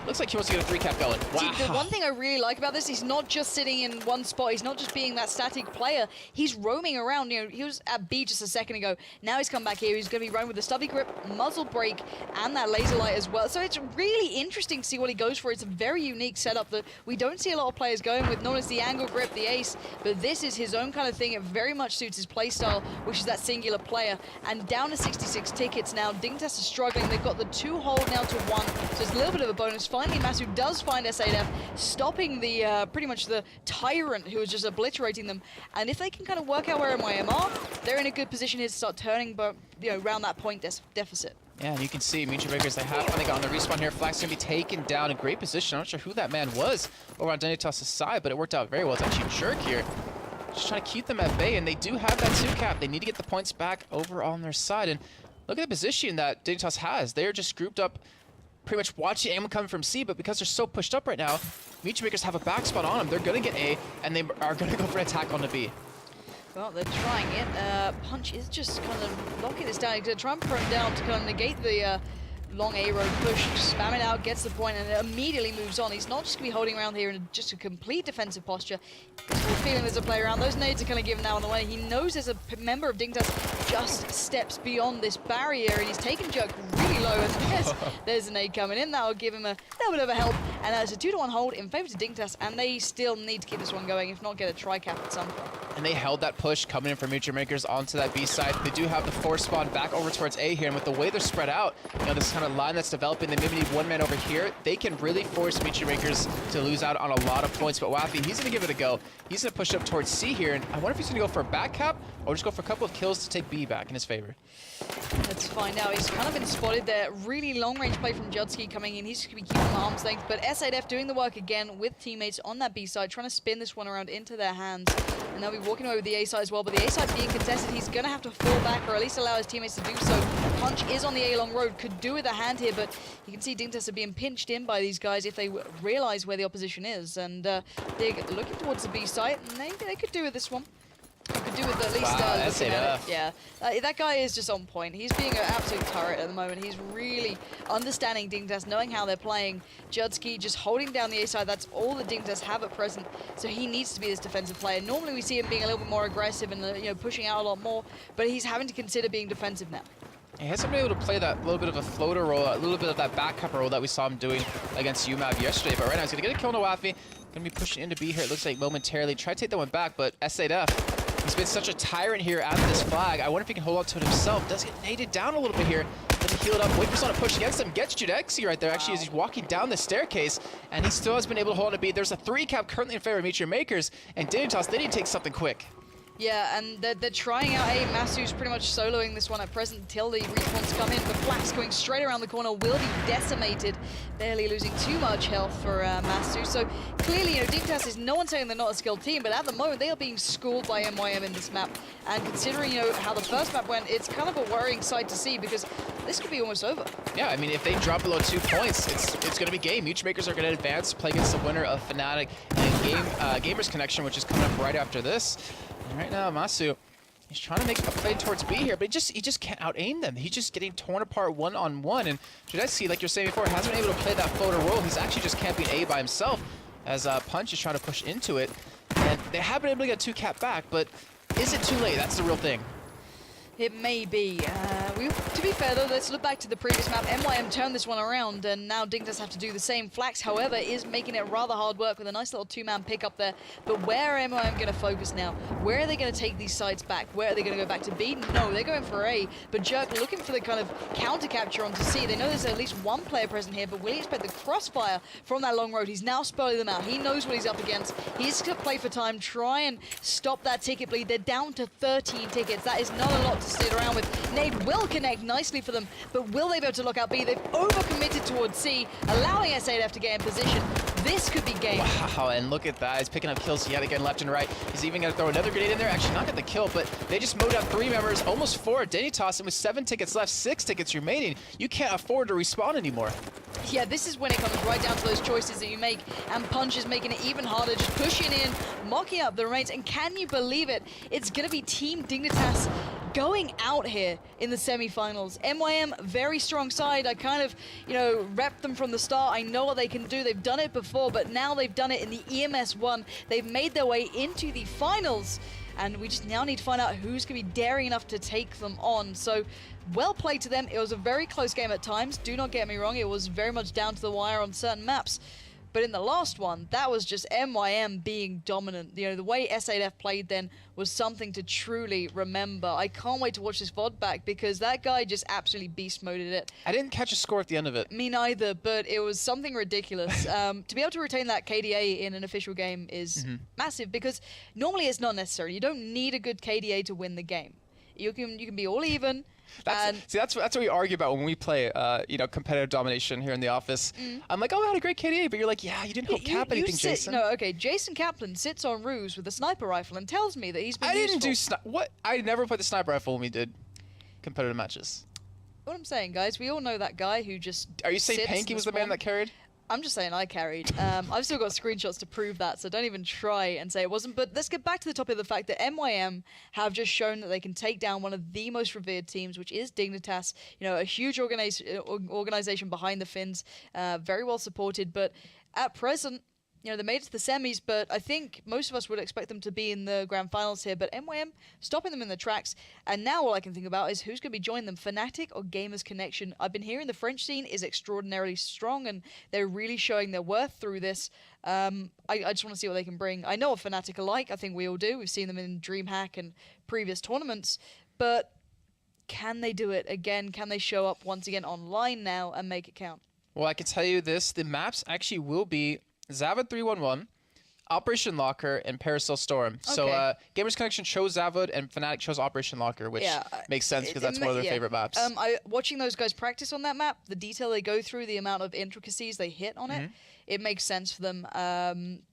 Looks like he wants to get a 3-cap going. Wow. See, the one thing I really like about this, he's not just sitting in one spot. He's not just being that static player. He's roaming around. You know, he was at B just a second ago. Now he's come back here. He's going to be running with the stubby grip, muzzle brake, and that laser light as well. So it's really interesting to see what he goes for. It's a very unique setup that we don't see a lot of players going with. Not as the angle grip, the ace, but this is his own kind of thing. It very much suits his playstyle, which is that singular player. And down to 66 tickets now. dignitas is struggling. They've got the 2 hold now to 1, so it's a little bit of a bonus. Finally, Masu does find SAF, stopping the pretty much the tyrant who was just obliterating them. And if they can kind of work out where MYM are, they're in a good position here to start turning, but you know, around that point deficit. Yeah, and you can see MYM, they have finally got on the respawn here. Flag's going to be taken down in great position. I'm not sure who that man was over on dignitas' side, but it worked out very well. It's actually Jerk here, just trying to keep them at bay, and they do have that 2-cap. They need to get the points back over on their side, and look at the position that dignitas has. They're just grouped up, pretty much watching anyone coming from C, but because they're so pushed up right now, MYM have a back spot on them. They're going to get A, and they are going to go for an attack on the B. Well, they're trying it. Punch is just kind of locking this down. He's going to try and put him down to kind of negate the long A-road push, spam it out, gets the point, and it immediately moves on. He's not just going to be holding around here in just a complete defensive posture. He's got a feeling there's a player around. Those nades are kind of given now on the way. He knows there's a member of dignitas just steps beyond this barrier, and he's taking Jerk really low, and there's a nade coming in. That'll give him a little bit of a help, and it's a 2-1 hold in favor to dignitas, and they still need to keep this one going, if not get a tri-cap at some point. And they held that push coming in from MYM onto that B side. They do have the 4 spawn back over towards A here, and with the way they're spread out, you know, this kind of line that's developing, they maybe need one man over here. They can really force MYM to lose out on a lot of points, but Wafi, he's going to give it a go. He's going to push up towards C here, and I wonder if he's going to go for a back cap or just go for a couple of kills to take B back in his favor. Let's find out. He's kind of been spotted there. Really long-range play from Judski coming in. He's going to be keeping the arm's length, but SAF doing the work again with teammates on that B side, trying to spin this one around into their hands. And they'll be walking away with the A side as well, but the A side being contested, he's going to have to fall back or at least allow his teammates to do so. Punch is on the A-long road, could do with a hand here, but you can see dignitas are being pinched in by these guys if they realize where the opposition is. And they're looking towards the B site, and they could do with this one. Could do with at least looking at it. Yeah, that guy is just on point. He's being an absolute turret at the moment. He's really understanding dignitas, knowing how they're playing. Judski just holding down the A side. That's all the dignitas have at present. So he needs to be this defensive player. Normally we see him being a little bit more aggressive and pushing out a lot more, but he's having to consider being defensive now. He hasn't been able to play that little bit of a floater role, a little bit of that backup role that we saw him doing against UMAV yesterday. But right now he's gonna get a kill on Nawafi. Gonna be pushing into B here. It looks like momentarily. Try to take that one back, but S8F. He's been such a tyrant here after this flag. I wonder if he can hold on to it himself. Does get naded down a little bit here. Doesn't heal it up. Wipers on a push against him. Gets Judexi right there, actually, as he's walking down the staircase. And he still has been able to hold on to B. There's a 3 cap currently in favor of Meteor Makers. And dignitas, they need to take something quick. Yeah, and they're trying out A. Masu's pretty much soloing this one at present until the respawns come in. But Flax going straight around the corner will be decimated, barely losing too much health for Masu. So clearly, dignitas is no one saying they're not a skilled team, but at the moment they are being schooled by MYM in this map. And considering how the first map went, it's kind of a worrying sight to see because this could be almost over. Yeah, I mean, if they drop below 2 points, it's going to be game. Meteor Makers are going to advance, play against the winner of Fnatic and Gamers Connection, which is coming up right after this. And right now, Masu, he's trying to make a play towards B here, but he just can't out-aim them. He's just getting torn apart one-on-one. And Judexi, like you're saying before, hasn't been able to play that floater role. He's actually just camping A by himself as Punch is trying to push into it. And they have been able to get 2 cap back, but is it too late? That's the real thing. It may be. To be fair, though, let's look back to the previous map. MYM turned this one around, and now dignitas have to do the same. Flax, however, is making it rather hard work with a nice little 2-man pick up there. But where are MYM going to focus now? Where are they going to take these sides back? Where are they going to go back to B? No, they're going for A. But Jerk looking for the kind of counter capture onto C. They know there's at least one player present here, but will he expect the crossfire from that long road? He's now spelling them out. He knows what he's up against. He's going to play for time, try and stop that ticket bleed. They're down to 13 tickets. That is not a lot to sit around with. Nade will connect nicely for them, but will they be able to lock out B? They've overcommitted towards C, allowing S8F to get in position. This could be game. Wow, and look at that. He's picking up kills yet again left and right. He's even going to throw another grenade in there. Actually, not get the kill, but they just mowed out 3 members, almost 4 at dignitas, and with 7 tickets left, 6 tickets remaining. You can't afford to respawn anymore. Yeah, this is when it comes right down to those choices that you make, and Punch is making it even harder, just pushing in, mocking up the remains, and can you believe it? It's going to be Team Dignitas going out here in the semi-finals. MYM, very strong side. I kind of, repped them from the start. I know what they can do. They've done it before, but now they've done it in the EMS One. They've made their way into the finals, and we just now need to find out who's going to be daring enough to take them on. So, well played to them. It was a very close game at times. Do not get me wrong. It was very much down to the wire on certain maps. But in the last one, that was just MYM being dominant. The way S8F played then was something to truly remember. I can't wait to watch this VOD back because that guy just absolutely beast moded it. I didn't catch a score at the end of it. Me neither, but it was something ridiculous. To be able to retain that KDA in an official game is massive because normally it's not necessary. You don't need a good KDA to win the game. You can be all even. That's what we argue about when we play, competitive domination here in the office. I'm like, oh, I had a great KDA, but you're like, yeah, you didn't help cap anything, Jason. No, okay, Jason Kaplan sits on roofs with a sniper rifle and tells me that he's been I didn't do what? I never played the sniper rifle when we did competitive matches. What I'm saying, guys, we all know that guy who just Are you saying Panky was the man that carried? I'm just saying I carried. I've still got screenshots to prove that, so don't even try and say it wasn't. But let's get back to the topic of the fact that MYM have just shown that they can take down one of the most revered teams, which is Dignitas. A huge organization behind the Finns, very well supported. But at present, they made it to the semis, but I think most of us would expect them to be in the grand finals here. But MYM stopping them in the tracks, and now all I can think about is who's going to be joining them, Fnatic or Gamers Connection. I've been hearing the French scene is extraordinarily strong, and they're really showing their worth through this. I just want to see what they can bring. I know what Fnatic are like. I think we all do. We've seen them in DreamHack and previous tournaments, but can they do it again? Can they show up once again online now and make it count? Well, I can tell you this: the maps actually will be Zavod 311, Operation Locker, and Parasail Storm. Okay. So Gamers Connection chose Zavod, and Fnatic chose Operation Locker, which makes sense because that's one of their favorite maps. Watching those guys practice on that map, the detail they go through, the amount of intricacies they hit on it, it makes sense for them.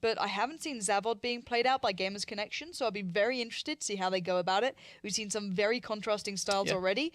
But I haven't seen Zavod being played out by Gamers Connection, so I'll be very interested to see how they go about it. We've seen some very contrasting styles already.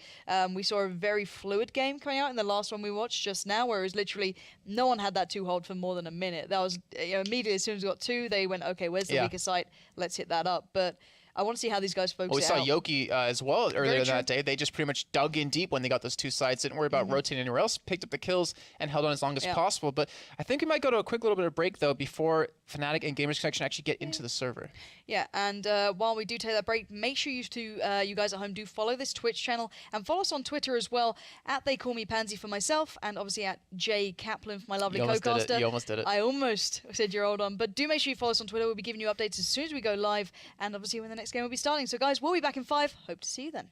We saw a very fluid game coming out in the last one we watched just now, where it was literally no one had that 2 hold for more than a minute. That was immediately as soon as we got 2, they went, okay, where's the weaker site? Let's hit that up. But I want to see how these guys focus Well, we saw out. Yoki as well earlier that day. They just pretty much dug in deep when they got those 2 sides. Didn't worry about rotating anywhere else. Picked up the kills and held on as long as possible. But I think we might go to a quick little bit of break, though, before Fnatic and Gamers Connection actually get into the server. Yeah, and while we do take that break, make sure you guys at home do follow this Twitch channel and follow us on Twitter as well, at They Call Me Pansy for myself, and obviously at Jay Kaplan for my lovely co-caster. You almost did it. I almost said your old one, but do make sure you follow us on Twitter. We'll be giving you updates as soon as we go live, and obviously when the next game will be starting. So guys, we'll be back in 5. Hope to see you then.